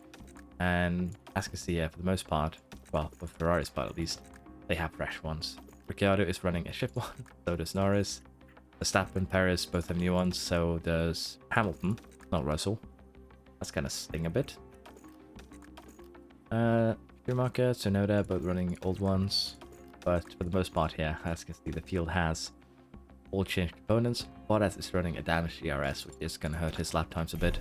and as you can see here, for the most part, well, for Ferrari's part at least, they have fresh ones. Ricciardo is running a ship one, so does Norris. Verstappen, Perez both have new ones, so does Hamilton, not Russell. That's gonna sting a bit. Schumacher, Tsunoda, both running old ones, but for the most part here, as you can see, the field has all changed components. Bottas is running a damaged DRS, which is gonna hurt his lap times a bit.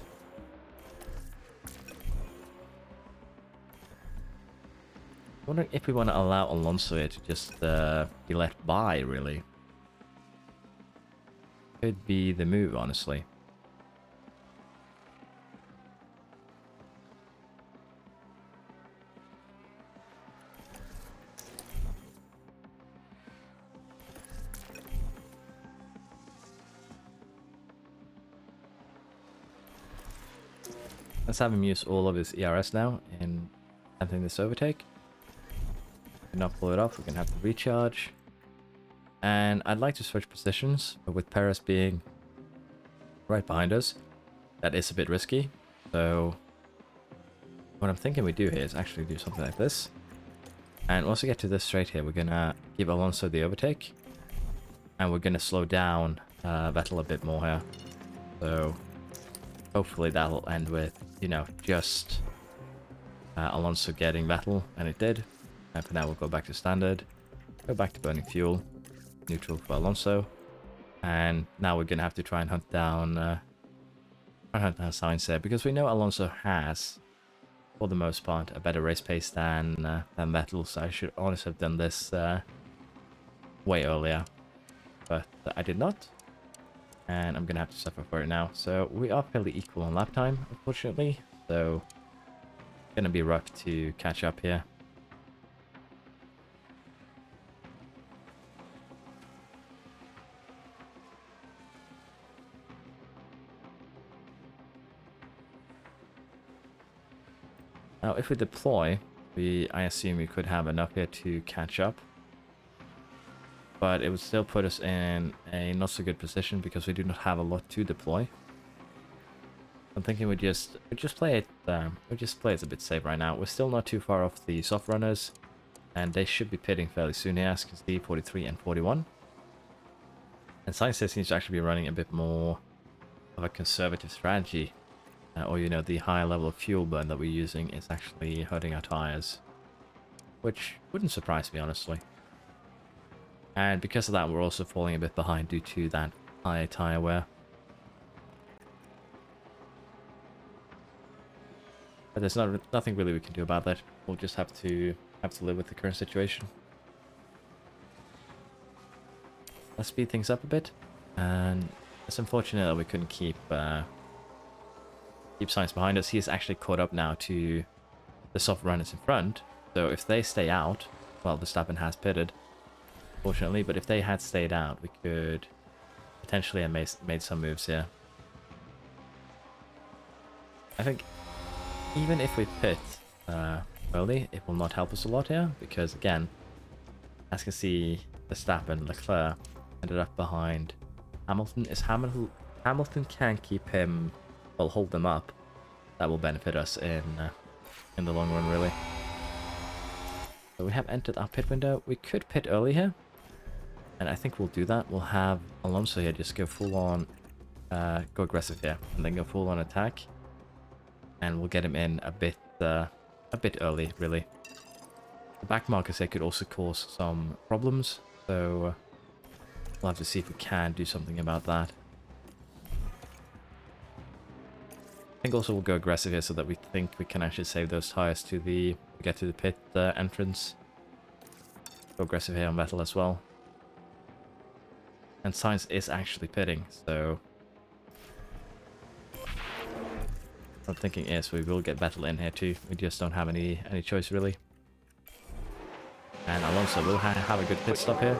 Wondering if we want to allow Alonso here to just be let by, really. Could be the move, honestly. Let's have him use all of his ERS now in attempting this overtake. Not pull it off, we can have the recharge. And I'd like to switch positions, but with Perez being right behind us, that is a bit risky. So what I'm thinking we do here is actually do something like this. And once we get to this straight here, we're gonna give Alonso the overtake. And we're gonna slow down Vettel a bit more here. So hopefully that'll end with, you know, just Alonso getting Vettel, and it did. And for now we'll go back to standard, go back to burning fuel, neutral for Alonso, and now we're gonna have to try and hunt down Sainz there, because we know Alonso has, for the most part, a better race pace than Vettel. So I should honestly have done this way earlier, but I did not, and I'm gonna have to suffer for it now. So we are fairly equal on lap time, unfortunately. So it's gonna be rough to catch up here. Now, if we deploy, I assume we could have enough here to catch up. But it would still put us in a not so good position because we do not have a lot to deploy. I'm thinking we just play it a bit safe right now. We're still not too far off the soft runners, and they should be pitting fairly soon here, as you can see, 43 and 41. And Sainz seems to actually be running a bit more of a conservative strategy. Or, you know, the higher level of fuel burn that we're using is actually hurting our tires, which wouldn't surprise me, honestly. And because of that, we're also falling a bit behind due to that high tire wear. But there's nothing really we can do about that. We'll just have to live with the current situation. Let's speed things up a bit, and it's unfortunate that we couldn't keep Sainz behind us. He is actually caught up now to the soft runners in front. So if they stay out, well, Verstappen has pitted, fortunately, but if they had stayed out, we could potentially have made some moves here. I think even if we pit early, it will not help us a lot here, because again, as you can see, Verstappen, Leclerc ended up behind Hamilton. Hamilton can keep him, well, hold them up. That will benefit us in the long run, really. So we have entered our pit window. We could pit early here, And I think we'll do that. We'll have Alonso here just go full on, go aggressive here, and then go full on attack. And we'll get him in a bit early, really. The back markers here could also cause some problems, so we'll have to see if we can do something about that. I think also we'll go aggressive here so that we think we can actually save those tires to get to the pit entrance. Go aggressive here on Vettel as well. And Sainz is actually pitting, so what I'm thinking is we will get Vettel in here too. We just don't have any choice really. And Alonso will have a good pit stop here.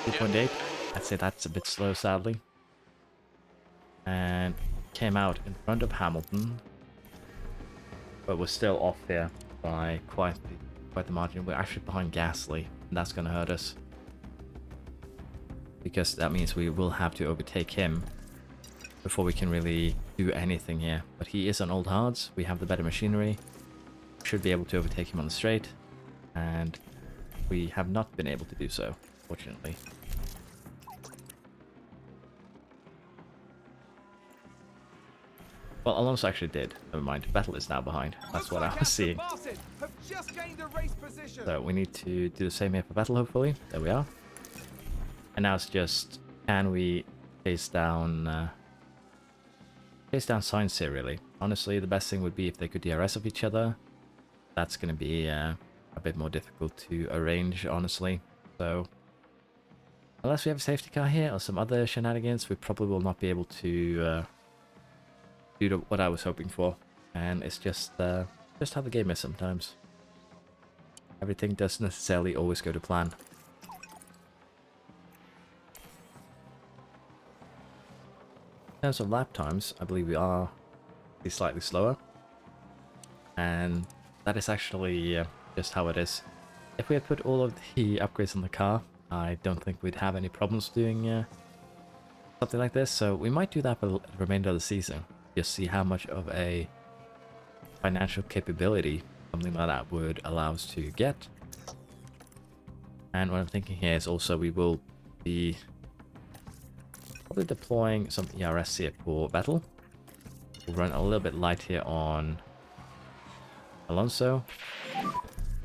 2.8. I'd say that's a bit slow, sadly. And came out in front of Hamilton, but we're still off here by quite the margin. We're actually behind Gasly, and that's going to hurt us, because that means we will have to overtake him before we can really do anything here. But he is on old hards. We have the better machinery. Should be able to overtake him on the straight, and we have not been able to do so, fortunately. Well, Alonso actually did. Never mind. Vettel is now behind. That's what I was seeing. So we need to do the same here for Vettel, hopefully. There we are. And now it's just, can we chase down Sainz here, really? Honestly, the best thing would be if they could DRS of each other. That's going to be a bit more difficult to arrange, honestly. So, unless we have a safety car here or some other shenanigans, we probably will not be able to do what I was hoping for. And it's just how the game is sometimes. Everything doesn't necessarily always go to plan. In terms of lap times, I believe we are slightly slower. And that is actually just how it is. If we had put all of the upgrades on the car, I don't think we'd have any problems doing something like this. So we might do that for the remainder of the season. Just see how much of a financial capability something like that would allow us to get. And what I'm thinking here is also we will be probably deploying some ERS here for Vettel. We'll run a little bit light here on Alonso.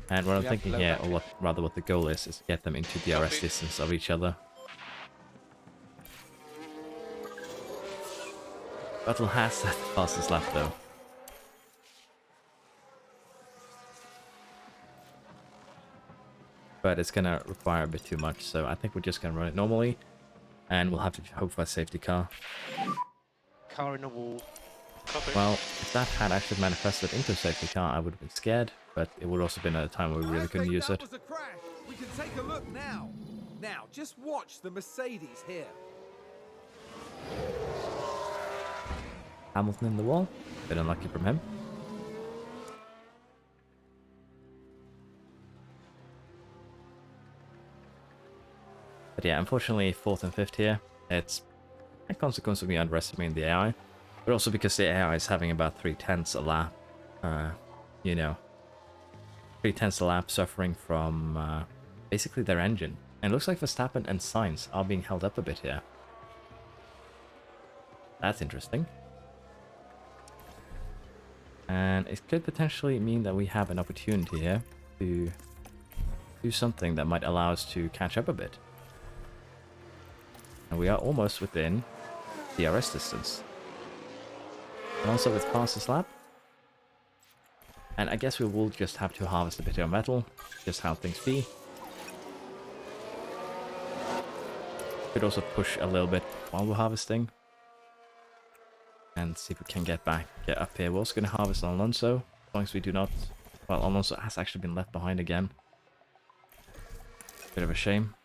And what I'm thinking here, or what the goal is to get them into DRS distance of each other. Vettel has that fastest lap though. But it's going to require a bit too much, so I think we're just going to run it normally. And we'll have to hope for a safety car. Car in the wall. Well, if that had actually manifested into a safety car, I would have been scared. But it would also have been at a time where we really couldn't use it. Was a crash. We can take a look now. Now, just watch the Mercedes here. Hamilton in the wall. Bit unlucky from him. But yeah, unfortunately, 4th and 5th here. It's a consequence of me underestimating the AI. But also because the AI is having about 3/10 a lap. You know, 3/10 a lap suffering from basically their engine. And it looks like Verstappen and Sainz are being held up a bit here. That's interesting. And it could potentially mean that we have an opportunity here to do something that might allow us to catch up a bit. And we are almost within DRS distance. And also with fastest lap. And I guess we will just have to harvest a bit on metal, just how things be. Could also push a little bit while we're harvesting. And see if we can get up here. We're also going to harvest on Alonso, as long as we do not... Well, Alonso has actually been left behind again. Bit of a shame.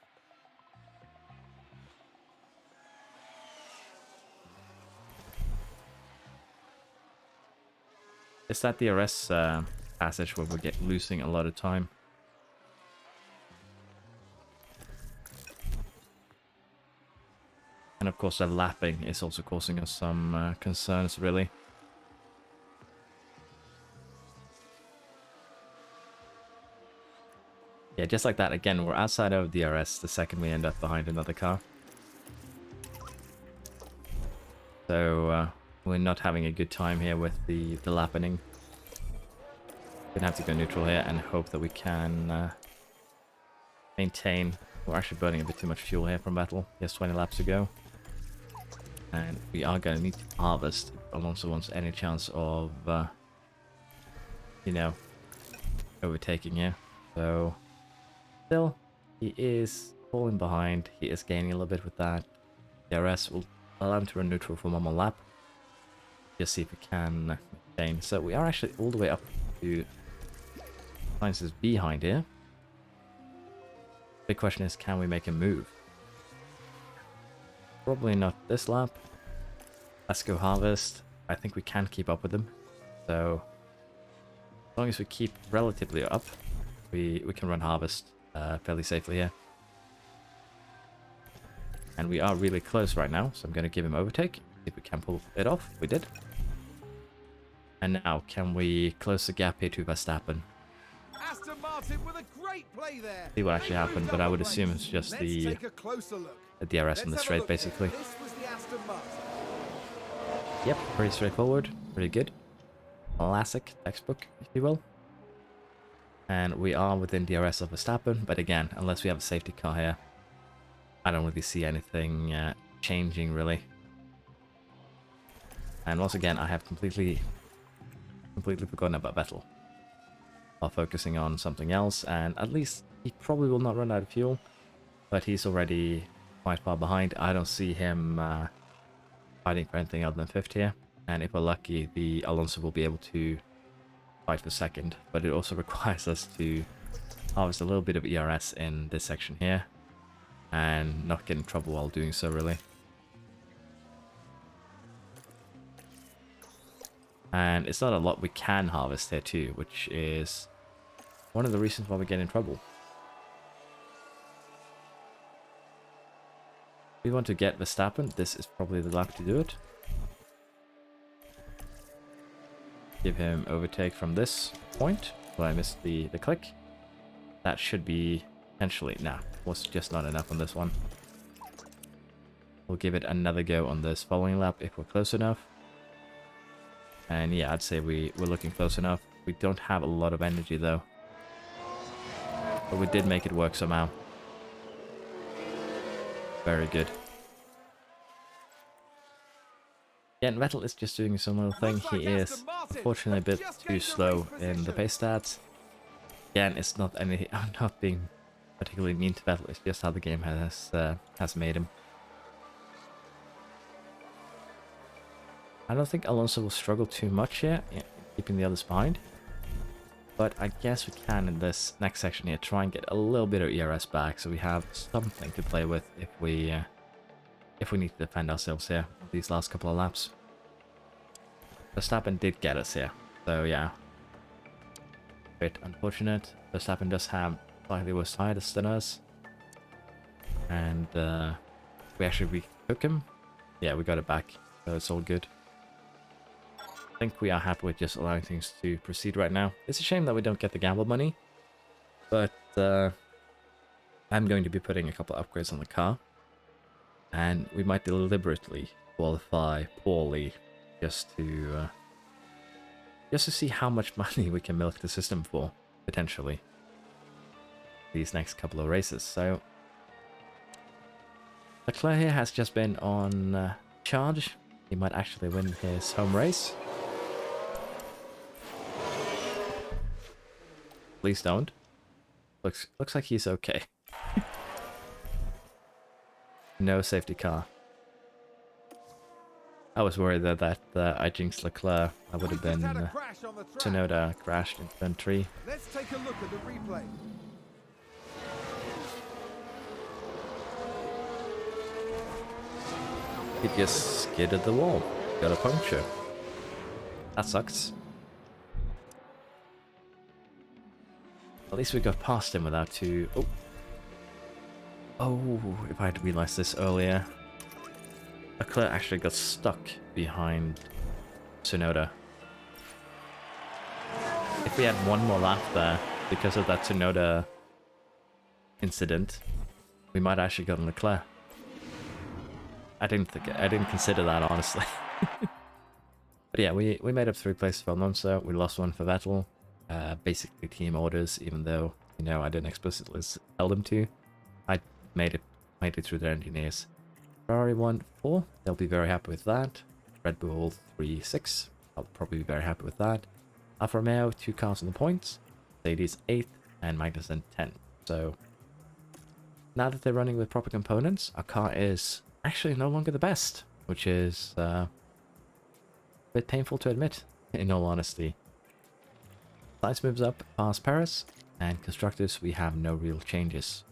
It's that DRS passage where we're losing a lot of time. And of course the lapping is also causing us some concerns, really. Yeah, just like that. Again, we're outside of DRS the second we end up behind another car. So we're not having a good time here with the lapping. Gonna have to go neutral here and hope that we can maintain. We're actually burning a bit too much fuel here from battle. He has 20 laps to go. And we are going to need to harvest if Alonso wants any chance of, you know, overtaking here. So, still, he is falling behind. He is gaining a little bit with that. DRS will allow him to run neutral for one more lap. Just see if we can maintain. So we are actually all the way up to Sainz's behind here. Big question is, can we make a move? Probably not this lap. Let's go harvest. I think we can keep up with them. So as long as we keep relatively up, we can run harvest fairly safely here. And we are really close right now, so I'm going to give him overtake. See if we can pull it off. We did. And now, can we close the gap here to Verstappen? Aston Martin with a great play there. See what actually happened, but I would assume it's just the DRS on the straight, basically. This was the Aston Martin. Yep, pretty straightforward, pretty good. Classic textbook, if you will. And we are within DRS of Verstappen, but again, unless we have a safety car here, I don't really see anything changing, really. And once again, I have completely forgotten about Vettel while focusing on something else, and at least he probably will not run out of fuel, but he's already quite far behind. I don't see him fighting for anything other than fifth here, and if we're lucky, the Alonso will be able to fight for second, but it also requires us to harvest a little bit of ERS in this section here and not get in trouble while doing so, really. And it's not a lot we can harvest here too, which is one of the reasons why we get in trouble. If we want to get Verstappen, this is probably the lap to do it. Give him overtake from this point. So I missed the click. That should be potentially... Nah, was just not enough on this one. We'll give it another go on this following lap if we're close enough. And yeah, I'd say we're looking close enough. We don't have a lot of energy though. But we did make it work somehow. Very good. Yeah, and Vettel is just doing some little thing. He is unfortunately a bit too slow in the pace stats. Again, it's not anything. I'm not being particularly mean to Vettel. It's just how the game has made him. I don't think Alonso will struggle too much here, keeping the others behind. But I guess we can, in this next section here, try and get a little bit of ERS back, so we have something to play with if we need to defend ourselves here these last couple of laps. Verstappen did get us here, so yeah. Bit unfortunate. Verstappen does have slightly worse tires than us. And we actually retook him. Yeah, we got it back, so it's all good. I think we are happy with just allowing things to proceed right now. It's a shame that we don't get the gamble money, but I'm going to be putting a couple of upgrades on the car, and we might deliberately qualify poorly just to see how much money we can milk the system for, potentially, these next couple of races. So Leclerc here has just been on charge. He might actually win his home race. Please don't. Looks like he's okay. No safety car. I was worried that I jinxed Leclerc. That would have been Tsunoda crashed in turn 3. Let's take a look at the replay. He just skidded the wall. Got a puncture. That sucks. At least we got past him without too... Oh, if I had realized this earlier. Leclerc actually got stuck behind Tsunoda. If we had one more lap there, because of that Tsunoda incident, we might actually go on Leclerc. I didn't consider that, honestly. But yeah, we made up 3 places for Alonso. We lost 1 for Vettel. Basically team orders, even though, you know, I didn't explicitly tell them to. I made it through their engineers. Ferrari 1-4, they'll be very happy with that. Red Bull 3-6, I'll probably be very happy with that. Alfa Romeo, 2 cars on the points. Mercedes 8th, and Magnussen 10th. So now that they're running with proper components, our car is actually no longer the best, which is a bit painful to admit, in all honesty. Science moves up past Paris, and constructors, we have no real changes.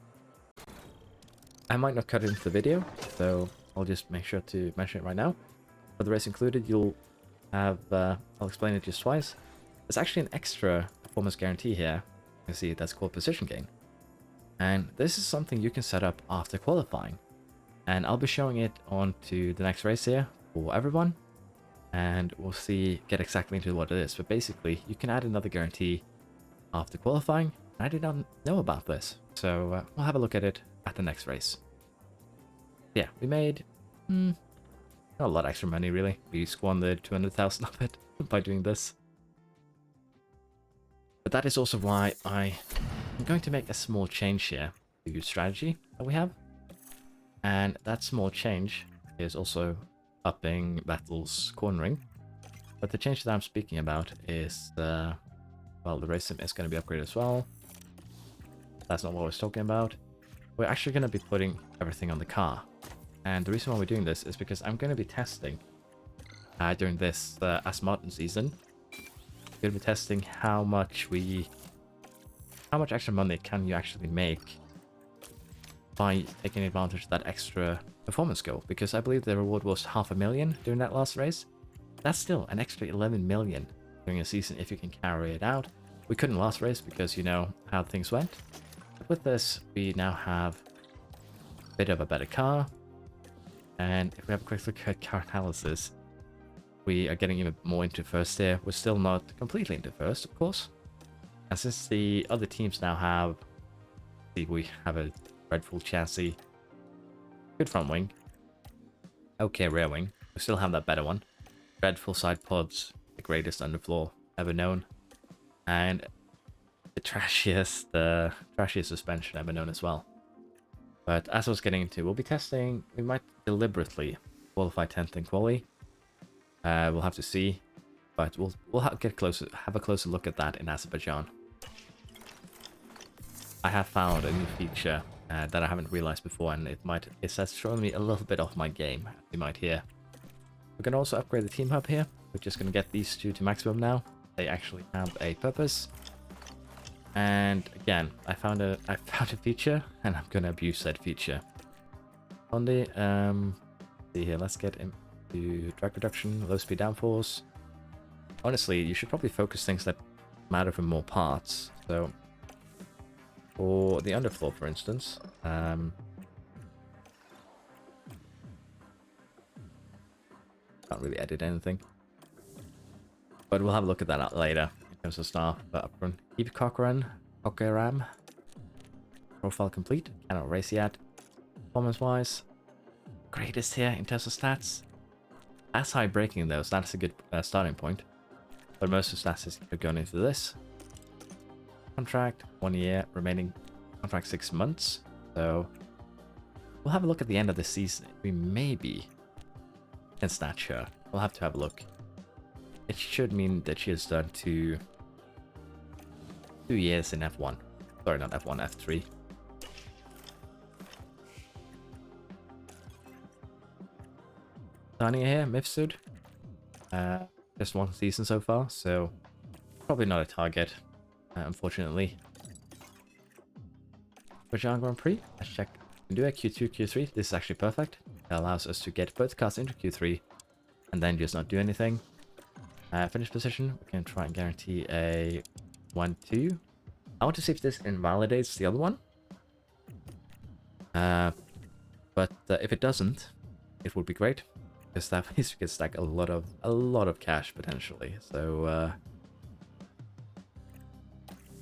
I might not cut it into the video, so I'll just make sure to mention it right now. For the race included, you'll have, I'll explain it just twice. There's actually an extra performance guarantee here. You can see that's called position gain. And this is something you can set up after qualifying. And I'll be showing it on to the next race here for everyone. And we'll get exactly into what it is. But basically, you can add another guarantee after qualifying. I did not know about this. So we'll have a look at it at the next race. Yeah, we made not a lot of extra money, really. We squandered 200,000 of it by doing this. But that is also why I'm going to make a small change here to strategy that we have. And that small change is also upping Vettel's cornering. But the change that I'm speaking about is, well, the race sim is going to be upgraded as well. That's not what I was talking about. We're actually going to be putting everything on the car. And the reason why we're doing this is because I'm going to be testing during this Aston Martin season. We're going to be testing how much extra money can you actually make by taking advantage of that extra performance goal. Because I believe the reward was 500,000 during that last race. That's still an extra 11 million during a season if you can carry it out. We couldn't last race because you know how things went. But with this, we now have a bit of a better car. And if we have a quick look at car analysis, we are getting even more into first here. We're still not completely into first, of course. And since the other teams now have, we have a Red Bull chassis, good front wing, okay rear wing, we still have that better one. Red full side pods, the greatest underfloor ever known, and the trashiest suspension ever known as well. But as I was getting into, we'll be testing. We might deliberately qualify 10th in quali. We'll have to see, but we'll have a closer look at that in Azerbaijan. I have found a new feature that I haven't realized before, and it has thrown me a little bit off my game, as you might hear. We're going to also upgrade the team hub here. We're just going to get these 2 to maximum now. They actually have a purpose. And again, I found a feature, and I'm going to abuse that feature. On the see here, let's get into drag reduction, low speed downforce. Honestly, you should probably focus things that matter for more parts. So for the underfloor, for instance, can't really edit anything, but we'll have a look at that later in terms of stuff. But up front, keep Cochran, profile complete, cannot race yet. Performance wise, greatest here in terms of stats. That's high braking though, so that's a good starting point. But most of the stats are going into this. Contract 1 year, remaining contract 6 months. So we'll have a look at the end of the season. We maybe can snatch her. We'll have to have a look. It should mean that she has done 2 years in F1. Sorry, not F1, F3. Tanya here, Mifsud. Just 1 season so far, so probably not a target, unfortunately. Azerbaijan Grand Prix, let's check. We can do a Q2, Q3. This is actually perfect. It allows us to get both cars into Q3 and then just not do anything. Finish position, we can try and guarantee a 1-2. I want to see if this invalidates the other one. But if it doesn't, it would be great. Because that means we can stack a lot of cash potentially. So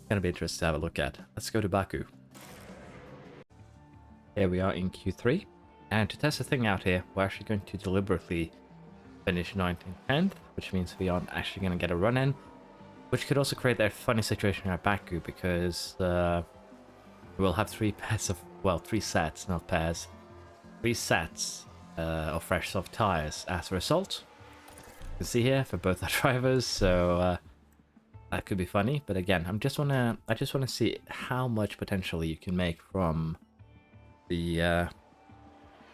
gonna be interesting to have a look at. Let's go to Baku. Here we are in Q3. And to test the thing out here, we're actually going to deliberately finish 9th and 10th, which means we aren't actually going to get a run in, which could also create that funny situation at Baku, because we'll have 3 pairs of, well, 3 sets, not pairs, 3 sets of fresh soft tires as a result. You can see here for both our drivers, so that could be funny. But again, I just wanna see how much potentially you can make from the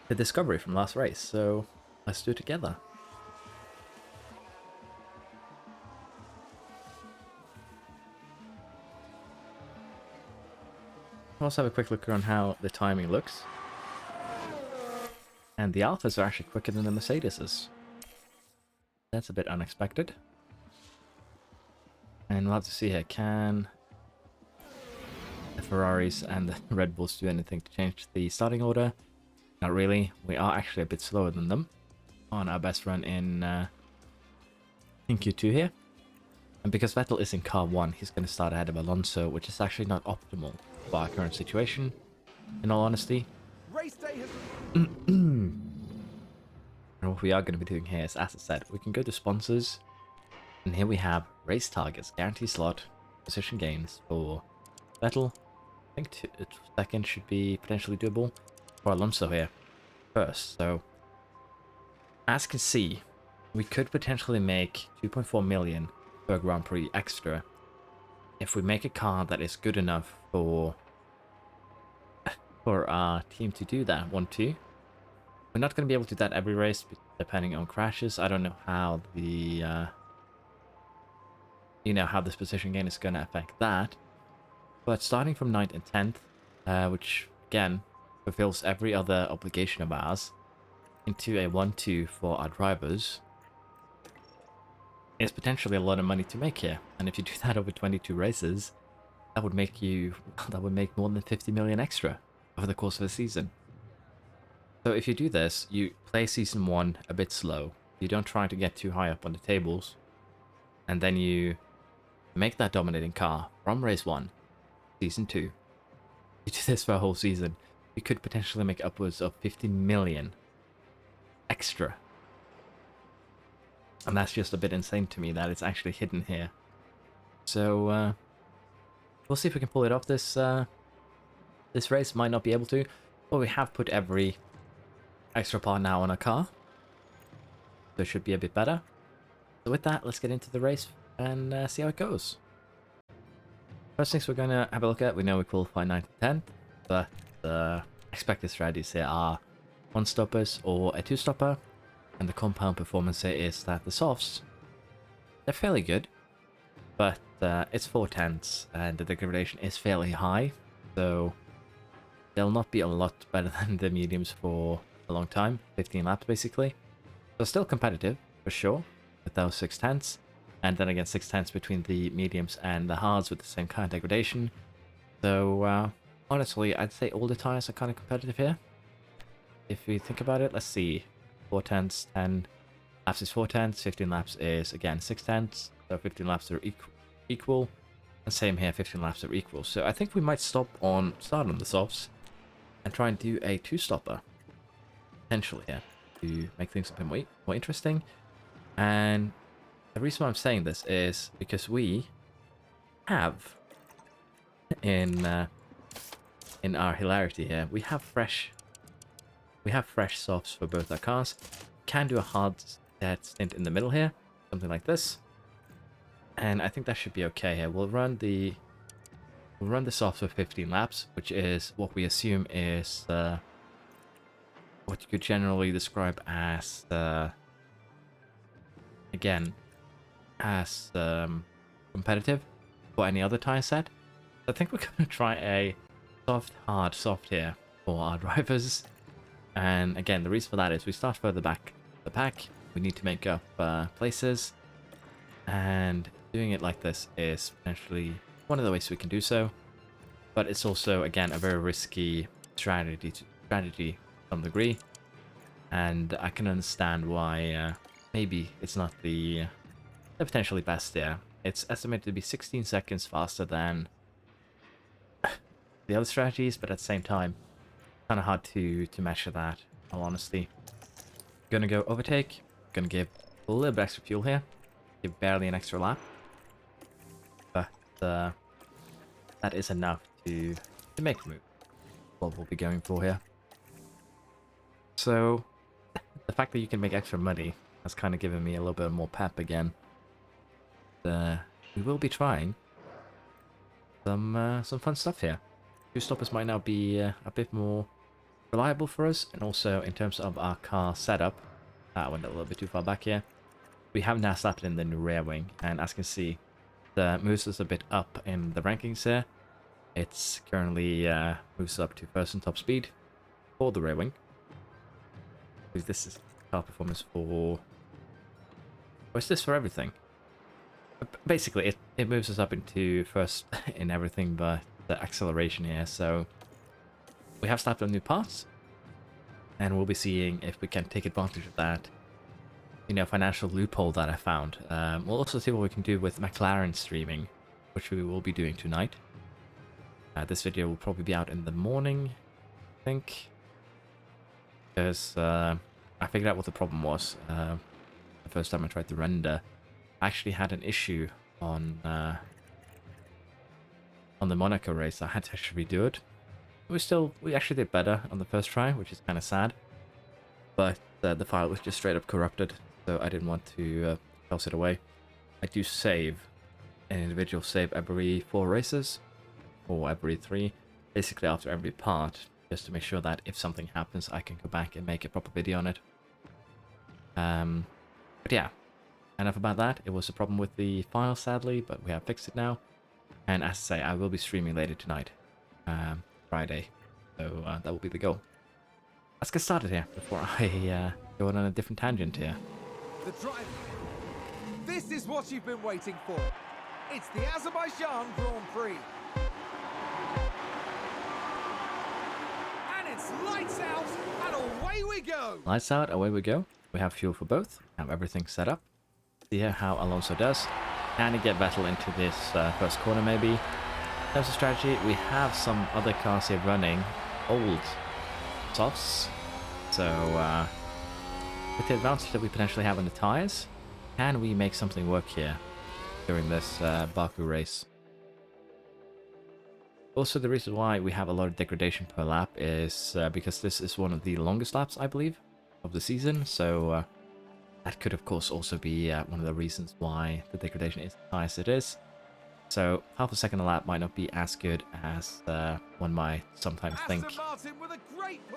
discovery from last race. So let's do it together. Let's have a quick look on how the timing looks. And the Alphas are actually quicker than the Mercedeses. That's a bit unexpected. And we'll have to see here, can the Ferraris and the Red Bulls do anything to change the starting order? Not really. We are actually a bit slower than them on our best run in Q2 here. And because Vettel is in car 1, he's going to start ahead of Alonso, which is actually not optimal for our current situation, in all honesty. Race day has... And what we are going to be doing here is, as I said, we can go to sponsors, and here we have race targets, guarantee slot, position gains for Vettel. I think second should be potentially doable for Alonso here first. So, as you can see, we could potentially make 2.4 million per Grand Prix extra if we make a car that is good enough for our team to do that. 1-2. We're not going to be able to do that every race, depending on crashes. I don't know how the how this position gain is going to affect that. But starting from 9th and 10th, which again fulfills every other obligation of ours, into a 1-2 for our drivers, is potentially a lot of money to make here. And if you do that over 22 races, that would make more than 50 million extra over the course of the season. So if you do this, you play season 1 a bit slow. You don't try to get too high up on the tables, and then you make that dominating car from race 1, season 2. You do this for a whole season, you could potentially make upwards of 50 million extra. And that's just a bit insane to me that it's actually hidden here. So we'll see if we can pull it off this this race. Might not be able to, but we have put every extra part now on a car, so it should be a bit better. So with that, let's get into the race and see how it goes. First things we're going to have a look at, we know we qualify 9th and 10th, but the expected strategies here are 1-stoppers or a 2-stopper, and the compound performance here is that the softs, they're fairly good, but it's 4/10 and the degradation is fairly high, so they'll not be a lot better than the mediums for a long time, 15 laps basically. So still competitive for sure with those 6/10, and then again 6/10 between the mediums and the hards with the same kind of degradation. So honestly, I'd say all the tires are kind of competitive here. If we think about it, let's see, 4/10, 10 laps is 4/10, 15 laps is again 6/10, so 15 laps are equal, and same here, 15 laps are equal. So I think we might start on the softs and try and do a 2-stopper potentially here to make things a bit more interesting. And the reason why I'm saying this is because we have in our hilarity here, we have fresh softs for both our cars. Can do a hard stint in the middle here, something like this, and I think that should be okay here. We'll run the softs for 15 laps, which is what we assume is what you could generally describe as again as competitive for any other tire set. I think we're going to try a soft here for our drivers. And again, the reason for that is we start further back the pack. We need to make up places, and doing it like this is potentially one of the ways we can do so. But it's also, again, a very risky strategy to some degree, and I can understand why maybe it's not the potentially best there. It's estimated to be 16 seconds faster than the other strategies, but at the same time, kind of hard to measure that, in all honesty. Gonna go overtake. Gonna give a little bit extra fuel here. Give barely an extra lap. But that is enough to make a move. What we'll be going for here. So the fact that you can make extra money has kind of given me a little bit more pep again. We will be trying some fun stuff here. Two stoppers might now be a bit more reliable for us, and also in terms of our car setup. I went a little bit too far back here. We have now slapped in the new rear wing, and as you can see, that moves us a bit up in the rankings here. It's currently moves up to first and top speed for the rear wing. This is car performance for... Or is this for everything? Basically, it moves us up into first in everything but the acceleration here, so we have slapped on new parts, and we'll be seeing if we can take advantage of that, you know, financial loophole that I found. We'll also see what we can do with McLaren streaming, which we will be doing tonight. This video will probably be out in the morning, I think, because I figured out what the problem was. The first time I tried to render, I actually had an issue on the Monaco race. I had to actually redo it. We actually did better on the first try, which is kind of sad. But the file was just straight up corrupted, so I didn't want to toss it away. I do save an individual save every 4 races, or every 3, basically after every part, just to make sure that if something happens, I can go back and make a proper video on it. But yeah, enough about that. It was a problem with the file, sadly, but we have fixed it now. And as I say, I will be streaming later tonight, Friday, so that will be the goal. Let's get started here before I go on a different tangent here. The drive. This is what you've been waiting for. It's the Azerbaijan Grand Prix. And it's lights out, and away we go. Lights out, away we go. We have fuel for both. Have everything set up. See here how Alonso does. Can he get Vettel into this first corner maybe? In terms of strategy, we have some other cars here running old softs. So with the advantage that we potentially have on the tires, can we make something work here during this Baku race? Also, the reason why we have a lot of degradation per lap is because this is one of the longest laps, I believe, of the season. So that could, of course, also be one of the reasons why the degradation is as high as it is. So half a second a lap might not be as good as one might sometimes think.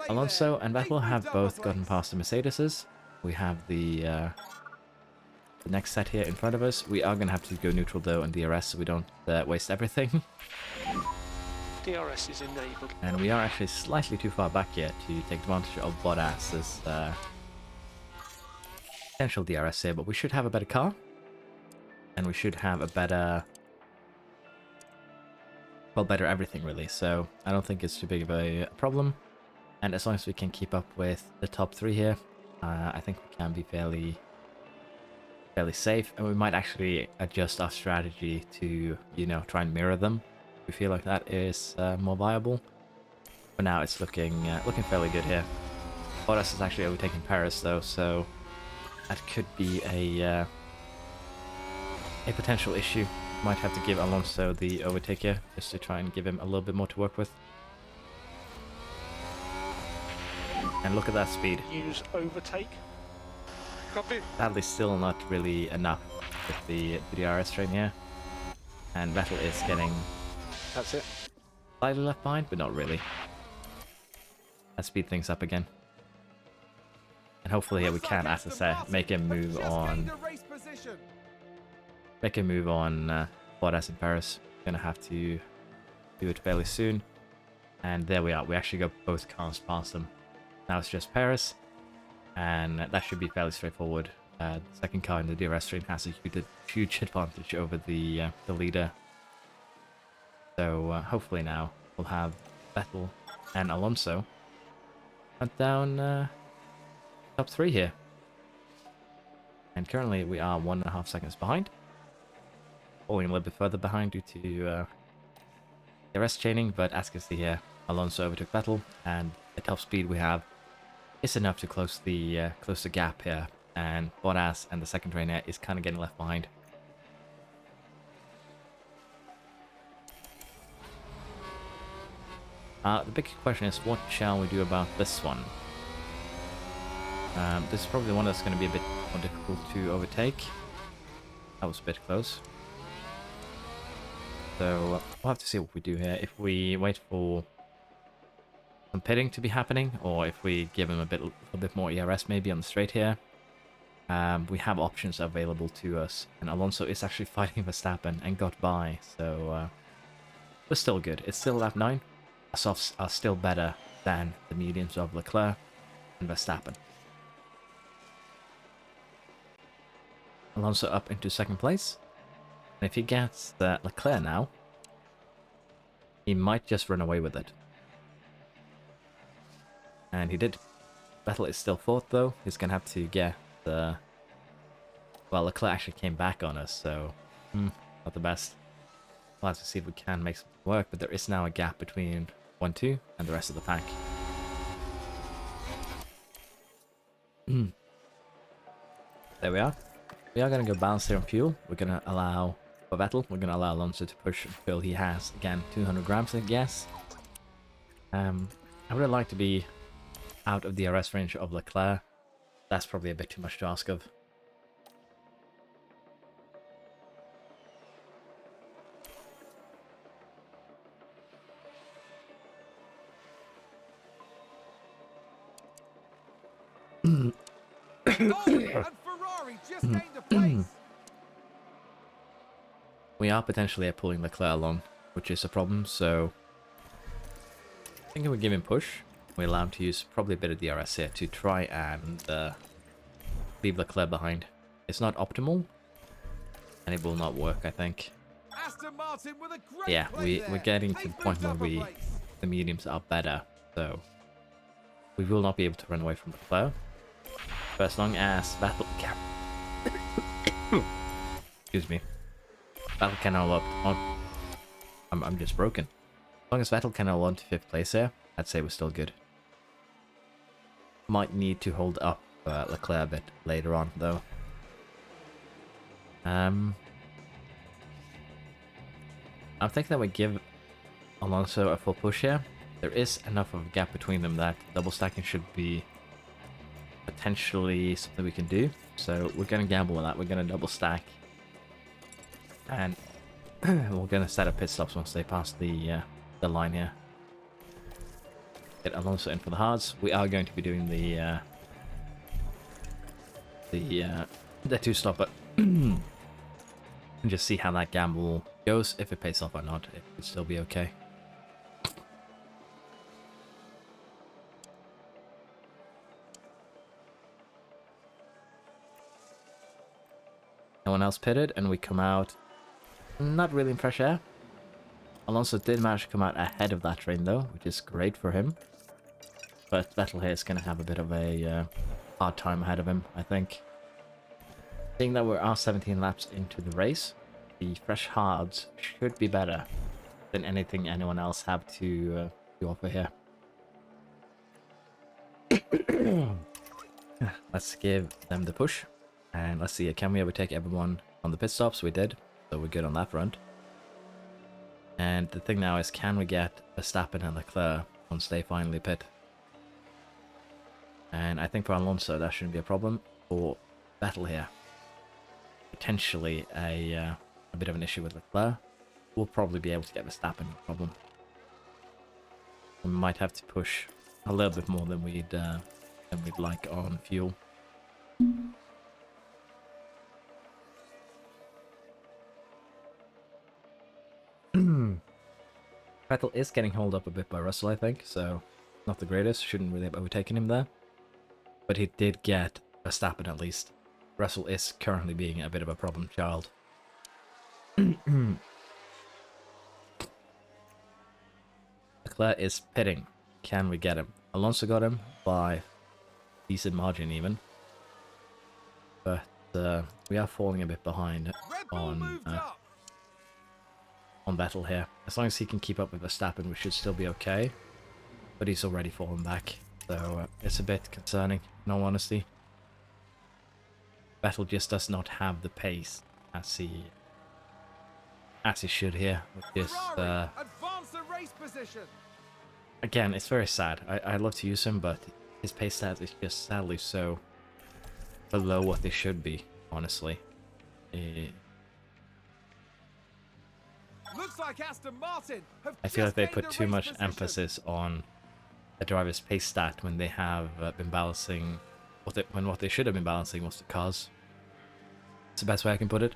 Alonso and Vettel have both gotten past the Mercedeses. We have the next set here in front of us. We are going to have to go neutral though on DRS so we don't waste everything. DRS is enabled. And we are actually slightly too far back here to take advantage of Bottas's potential DRS here, but we should have a better car. And we should have a better... well, better everything really, so I don't think it's too big of a problem. And as long as we can keep up with the top 3 here, I think we can be fairly safe, and we might actually adjust our strategy to, you know, try and mirror them. We feel like that is more viable. For now, it's looking fairly good here. Bottas is actually overtaking Paris though, so that could be a potential issue. Might have to give Alonso the overtake here, just to try and give him a little bit more to work with. And look at that speed. Use overtake. Copy. Sadly, still not really enough with the DRS train here. And Vettel is getting... That's it. slightly left behind, but not really. Let's speed things up again. And hopefully here we can, as I say, make him move on. Make him move on Bottas and Paris. Gonna have to do it fairly soon. And there we are. We actually got both cars past them. Now it's just Paris. And that should be fairly straightforward. The second car in the DRS train has a huge advantage over the leader. So hopefully now we'll have Vettel and Alonso hunt down top 3 here. And currently we are 1.5 seconds behind. Falling a little bit further behind due to DRS chaining, but as you can see here, Alonso overtook Vettel, and the top speed we have is enough to close the gap here, and Bottas and the second trainer is kind of getting left behind. The big question is, what shall we do about this one? This is probably the one that's going to be a bit more difficult to overtake. That was a bit close. So we'll have to see what we do here. If we wait for some pitting to be happening, or if we give him a bit more ERS maybe on the straight here. We have options available to us, and Alonso is actually fighting Verstappen and got by, so we're still good. It's still lap 9. Our softs are still better than the mediums of Leclerc and Verstappen. Alonso up into second place. And if he gets Leclerc now, he might just run away with it. And he did. Vettel is still fourth though. He's going to have to get the... Well, Leclerc actually came back on us, so not the best. We'll have to see if we can make something work, but there is now a gap between 1-2 and the rest of the pack. There we are. We are going to go balance here on fuel. We're going to allow, for Vettel, we're going to allow Alonso to push until he has, again, 200 grams, I guess. I would like to be out of the DRS range of Leclerc. That's probably a bit too much to ask of. Oh, and Ferrari just gained a place. We are potentially pulling Leclerc along, which is a problem, so I think we give him push. We allow him to use probably a bit of DRS here to try and leave Leclerc behind. It's not optimal, and it will not work, I think. Aston Martin with a great Yeah, play we're there. getting to They the point built where up a place. the mediums are better, so we will not be able to run away from Leclerc. For as long as Vettel excuse me. Vettel can hold up on... I'm just broken. As long as Vettel can hold on to 5th place here, I'd say we're still good. Might need to hold up Leclerc a bit later on, though. I'm thinking that we give Alonso a full push here. There is enough of a gap between them that double stacking should be potentially something we can do. So we're going to gamble with that. We're going to double stack. And we're going to set up pit stops once they pass the line here. Get Alonso in for the hards. We are going to be doing the 2-stopper. And just see how that gamble goes. If it pays off or not, it could still be okay. No one else pitted, and we come out not really in fresh air. Alonso did manage to come out ahead of that train though, which is great for him. But Vettel here is going to have a bit of a hard time ahead of him, I think. Seeing that we're 17 laps into the race, the fresh hards should be better than anything anyone else have to offer here. Let's give them the push. And let's see, can we overtake everyone on the pit stops? We did, so we're good on that front. And the thing now is, can we get Verstappen and Leclerc once they finally pit? And I think for Alonso, that shouldn't be a problem. For Vettel here, potentially a bit of an issue with Leclerc. We'll probably be able to get Verstappen, no problem. We might have to push a little bit more than we'd like on fuel. Vettel is getting held up a bit by Russell, I think, so not the greatest. Shouldn't really have overtaken him there. But he did get Verstappen at least. Russell is currently being a bit of a problem child. Leclerc is pitting. Can we get him? Alonso got him by decent margin even. But we are falling a bit behind Red Bull moved up. on Vettel here. As long as he can keep up with Verstappen, we should still be okay. but he's already fallen back. So it's a bit concerning, in all honesty. Vettel just does not have the pace as he should here, which is advance the race position. again, it's very sad. I love to use him, but his pace stats is just sadly so below what they should be, honestly. Looks like Aston Martin have I feel like they just put gained the too race much position. emphasis on the driver's pace stat when they have been balancing what they should have been balancing was the cars. It's the best way I can put it.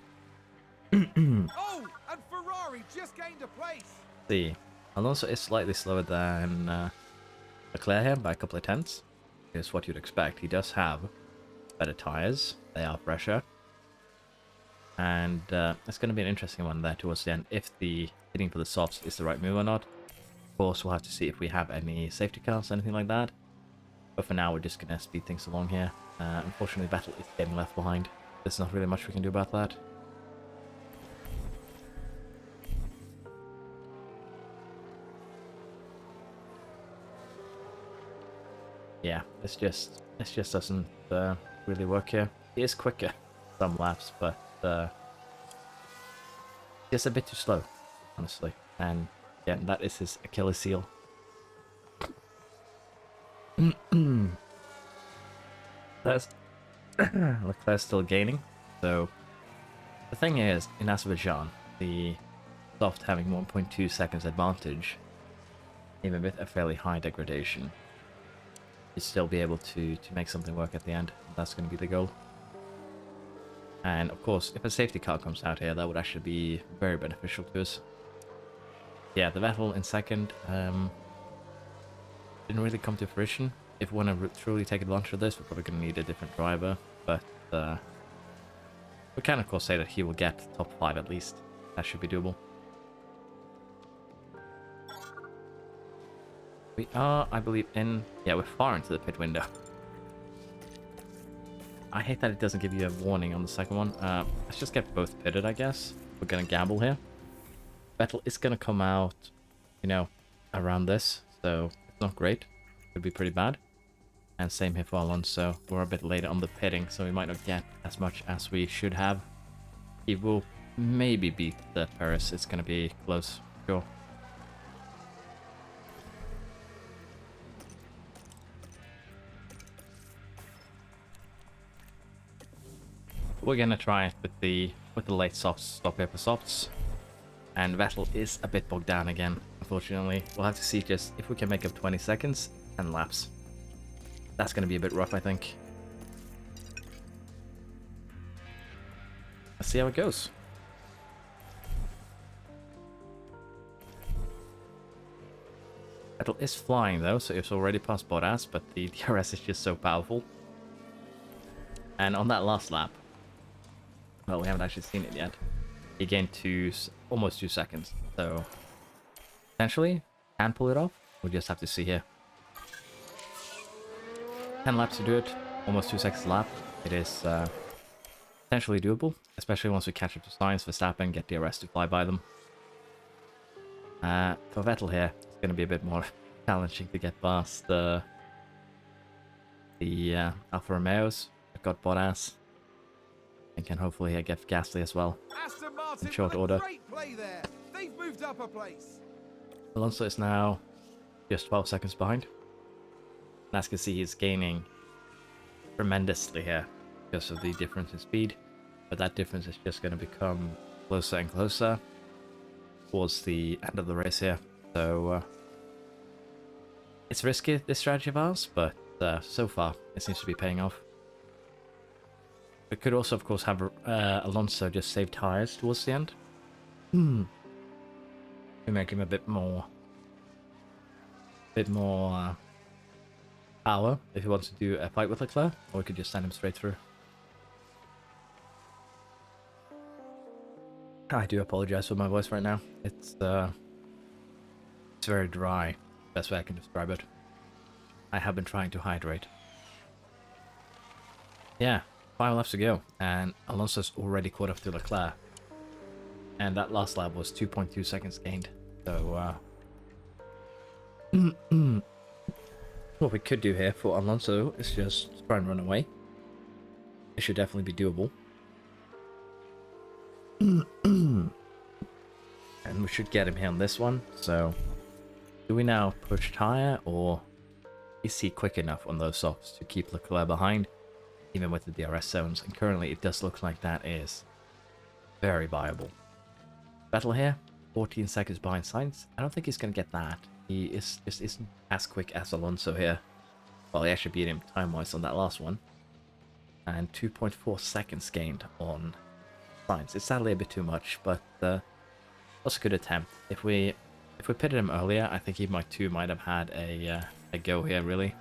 Oh, and Ferrari just gained a place. See, Alonso is slightly slower than Leclerc here by a couple of tenths. Is what you'd expect. He does have better tires. They are fresher. And it's going to be an interesting one there towards the end, if the hitting for the softs is the right move or not. Of course, we'll have to see if we have any safety cars or anything like that. But for now, we're just going to speed things along here. Unfortunately, Vettel is getting left behind. There's not really much we can do about that. Yeah, it just doesn't really work here. He is quicker some laps, but just a bit too slow, honestly. And yeah, that is his Achilles heel. Leclerc's still gaining. So the thing is, in Azerbaijan, the soft having 1.2 seconds advantage, even with a fairly high degradation, you still be able to make something work at the end. That's going to be the goal. And of course, if a safety car comes out here, that would actually be very beneficial to us. Yeah, the Vettel in second didn't really come to fruition. If we want to truly take advantage of this, we're probably going to need a different driver. But we can, of course, say that he will get top 5 at least. That should be doable. We are, I believe, we're far into the pit window. I hate that it doesn't give you a warning on the second one. Let's just get both pitted, I guess. We're going to gamble here. Vettel is going to come out, you know, around this. So it's not great. Could be pretty bad. And same here for Alonso. We're a bit later on the pitting, so we might not get as much as we should have. He will maybe beat the Perez. It's going to be close, sure. We're gonna try it with the late softs, stop here for softs, and Vettel is a bit bogged down again. Unfortunately, we'll have to see just if we can make up 20 seconds and laps. That's gonna be a bit rough, I think. Let's see how it goes. Vettel is flying though, so it's already past Bottas, but the DRS is just so powerful. And on that last lap, well, we haven't actually seen it yet. He gained almost 2 seconds. So, potentially, can pull it off. We'll just have to see here. 10 laps to do it. Almost 2 seconds a lap. It is potentially doable. Especially once we catch up to Sainz, Verstappen, get DRS to fly by them. For Vettel here, it's going to be a bit more challenging to get past the Alfa Romeos. I've got Bottas. And can hopefully get Gasly as well. Aston Martin in short with a order. great play there. They've moved up a place. Alonso is now just 12 seconds behind. And as you can see, he's gaining tremendously here because of the difference in speed. But that difference is just going to become closer and closer towards the end of the race here. So it's risky, this strategy of ours, but so far it seems to be paying off. We could also, of course, have Alonso just save tires towards the end. We make him a bit more power if he wants to do a fight with Leclerc, or we could just send him straight through. I do apologize for my voice right now. It's very dry. Best way I can describe it. I have been trying to hydrate. Yeah. 5 laps to go, and Alonso's already caught up to Leclerc. And that last lap was 2.2 seconds gained. So, What we could do here for Alonso is just try and run away. It should definitely be doable. And we should get him here on this one. So, do we now push higher, or is he quick enough on those softs to keep Leclerc behind, even with the DRS zones? And currently it does look like that is very viable. Vettel here, 14 seconds behind Sainz. I don't think he's going to get that. He just isn't as quick as Alonso here. Well, he actually beat him time-wise on that last one. And 2.4 seconds gained on Sainz. It's sadly a bit too much, but was a good attempt. If we pitted him earlier, I think he might have had a go here, really.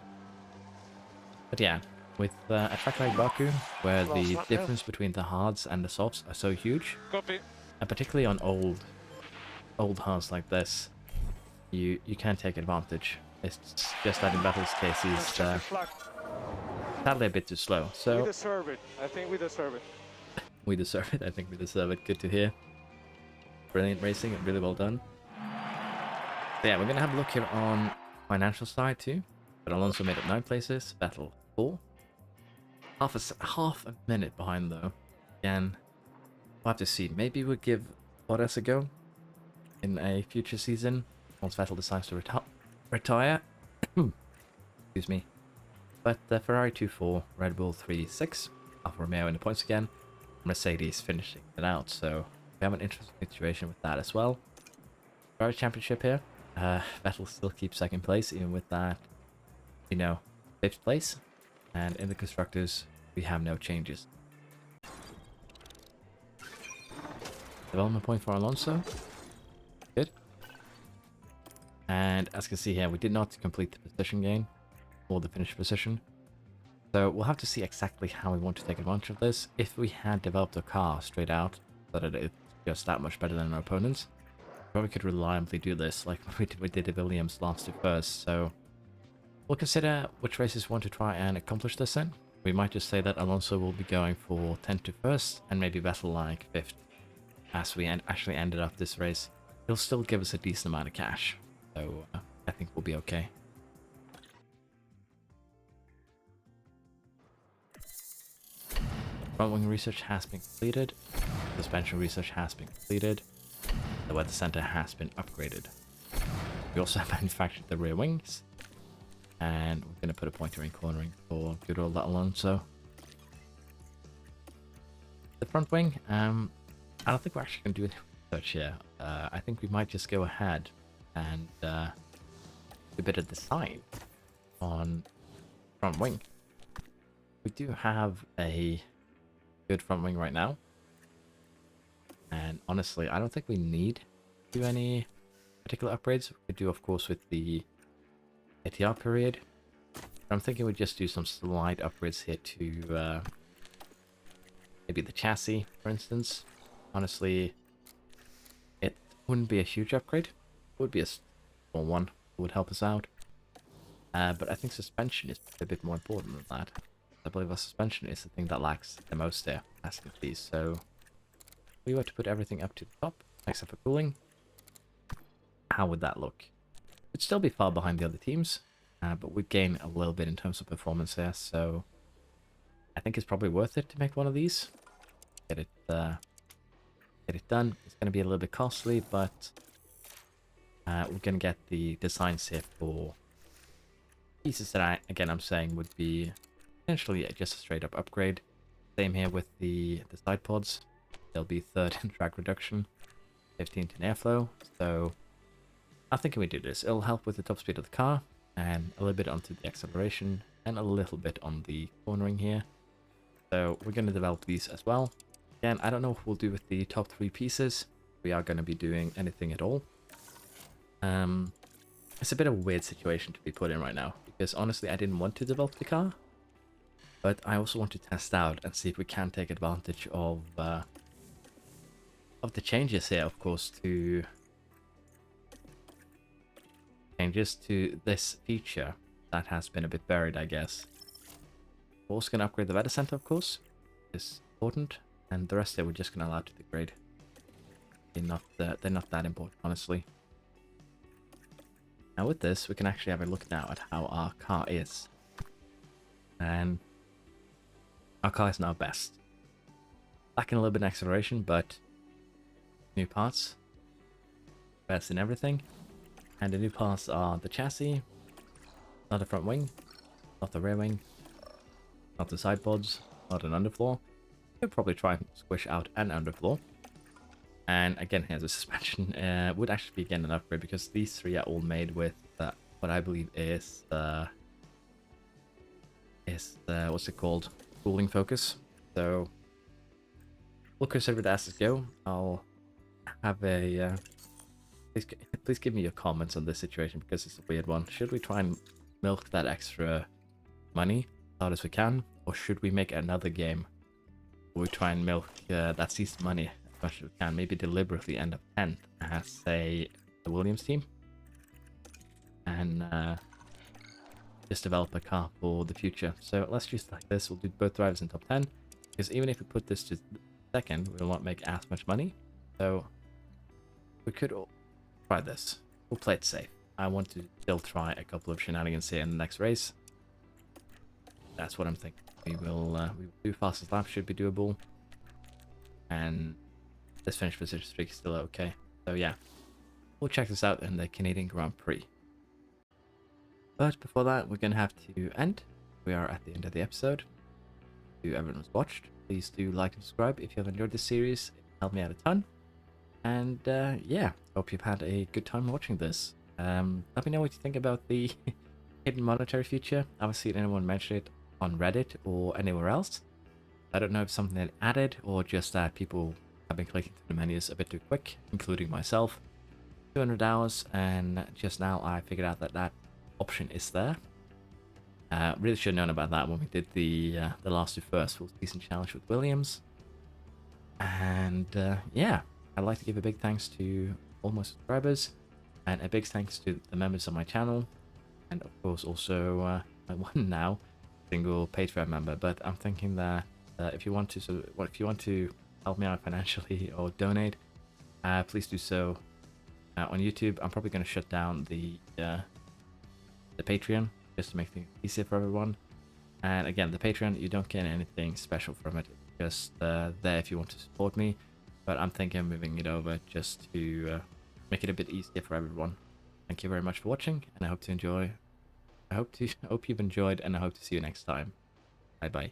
But yeah, with a track like Baku, where the difference between the hards and the softs are so huge, and particularly on old hards like this, you can take advantage. It's just that in Vettel's case, he's sadly a bit too slow. So we deserve it. I think we deserve it. We deserve it. I think we deserve it. Good to hear. Brilliant racing and really well done. So yeah, we're gonna have a look here on financial side too. But Alonso made up 9 places. Vettel 4. Half a minute behind though. Again, we'll have to see. Maybe we'll give Bottas a go in a future season once Vettel decides to retire. Excuse me. But Ferrari 2-4, Red Bull 3-6, Alfa Romeo in the points again, Mercedes finishing it out. So we have an interesting situation with that as well. Ferrari Championship here. Vettel still keeps second place, even with that, 5th place. And in the constructors, we have no changes. Development point for Alonso. Good. And as you can see here, we did not complete the position gain or the finish position. So we'll have to see exactly how we want to take advantage of this. If we had developed a car straight out so that it's just that much better than our opponents, probably could reliably do this like we did the Williams last to first. So we'll consider which races we want to try and accomplish this in. We might just say that Alonso will be going for 10 to first and maybe Vettel like 5th. As we actually ended up this race, he'll still give us a decent amount of cash. So I think we'll be okay. Front wing research has been completed. Suspension research has been completed. The weather center has been upgraded. We also have manufactured the rear wings. And we're going to put a pointer in cornering for good old Alonso. The front wing, I don't think we're actually going to do any research here. I think we might just go ahead and do a bit of design on front wing. We do have a good front wing right now. And honestly, I don't think we need to do any particular upgrades. We could do, of course, with the ATR period. I'm thinking we'd just do some slight upgrades here to maybe the chassis, for instance. Honestly, it wouldn't be a huge upgrade. It would be a small one. It would help us out. But I think suspension is a bit more important than that. I believe our suspension is the thing that lacks the most there, as you can see. So if we were to put everything up to the top, except for cooling, how would that look? It'd still be far behind the other teams, but we'd gain a little bit in terms of performance there. So I think it's probably worth it to make one of these. Get it done. It's going to be a little bit costly, but we're going to get the designs here for pieces that I'm saying would be potentially just a straight up upgrade. Same here with the side pods. They'll be 3rd in drag reduction, 15th in airflow. So I'm thinking we do this. It'll help with the top speed of the car and a little bit onto the acceleration and a little bit on the cornering here. So we're going to develop these as well. Again, I don't know what we'll do with the top 3 pieces. We are going to be doing anything at all. It's a bit of a weird situation to be put in right now, because honestly I didn't want to develop the car, but I also want to test out and see if we can take advantage of the changes here, of course, to this feature that has been a bit buried, I guess. We're also going to upgrade the weather center, of course. It's important, and the rest there we're just going to allow to degrade. They're not that important, honestly. Now with this, we can actually have a look now at how our car is. And our car is now best. Lacking a little bit in acceleration, but new parts. Best in everything. And the new parts are the chassis, not the front wing, not the rear wing, not the side pods, not an underfloor. We'll probably try and squish out an underfloor. And again, here's a suspension. Would actually be again an upgrade because these three are all made with what I believe is what's it called? Cooling focus. So we'll consider it as it go. I'll have a please give me your comments on this situation because it's a weird one. Should we try and milk that extra money as hard as we can, or should we make another game where we try and milk that season money as much as we can? Maybe deliberately end up 10th as say the Williams team, and just develop a car for the future. So let's just like this. We'll do both drivers in top 10 because even if we put this to second, we will not make as much money. So we could try this. We'll play it safe. I want to still try a couple of shenanigans here in the next race. That's what I'm thinking. We will do fastest lap, should be doable. And this finish position streak is still okay. So yeah, we'll check this out in the Canadian Grand Prix. But before that, we're going to have to end. We are at the end of the episode. To everyone who's watched, please do like and subscribe if you have enjoyed this series. It helped me out a ton. And yeah, hope you've had a good time watching this. Let me know what you think about the hidden monetary feature. I haven't seen anyone mention it on Reddit or anywhere else. I don't know if it's something that added or just that people have been clicking through the menus a bit too quick, including myself. 200 hours, and just now I figured out that that option is there. Really should have known about that when we did the last two first full season challenge with Williams. And yeah, I'd like to give a big thanks to all my subscribers, and a big thanks to the members of my channel, and of course also my one now single Patreon member. But I'm thinking that if you want to help me out financially or donate, please do so. On YouTube, I'm probably going to shut down the Patreon just to make things easier for everyone. And again, the Patreon, you don't get anything special from it. It's just there if you want to support me. But I'm thinking of moving it over just to make it a bit easier for everyone. Thank you very much for watching, and I hope you've enjoyed, and I hope to see you next time. Bye bye.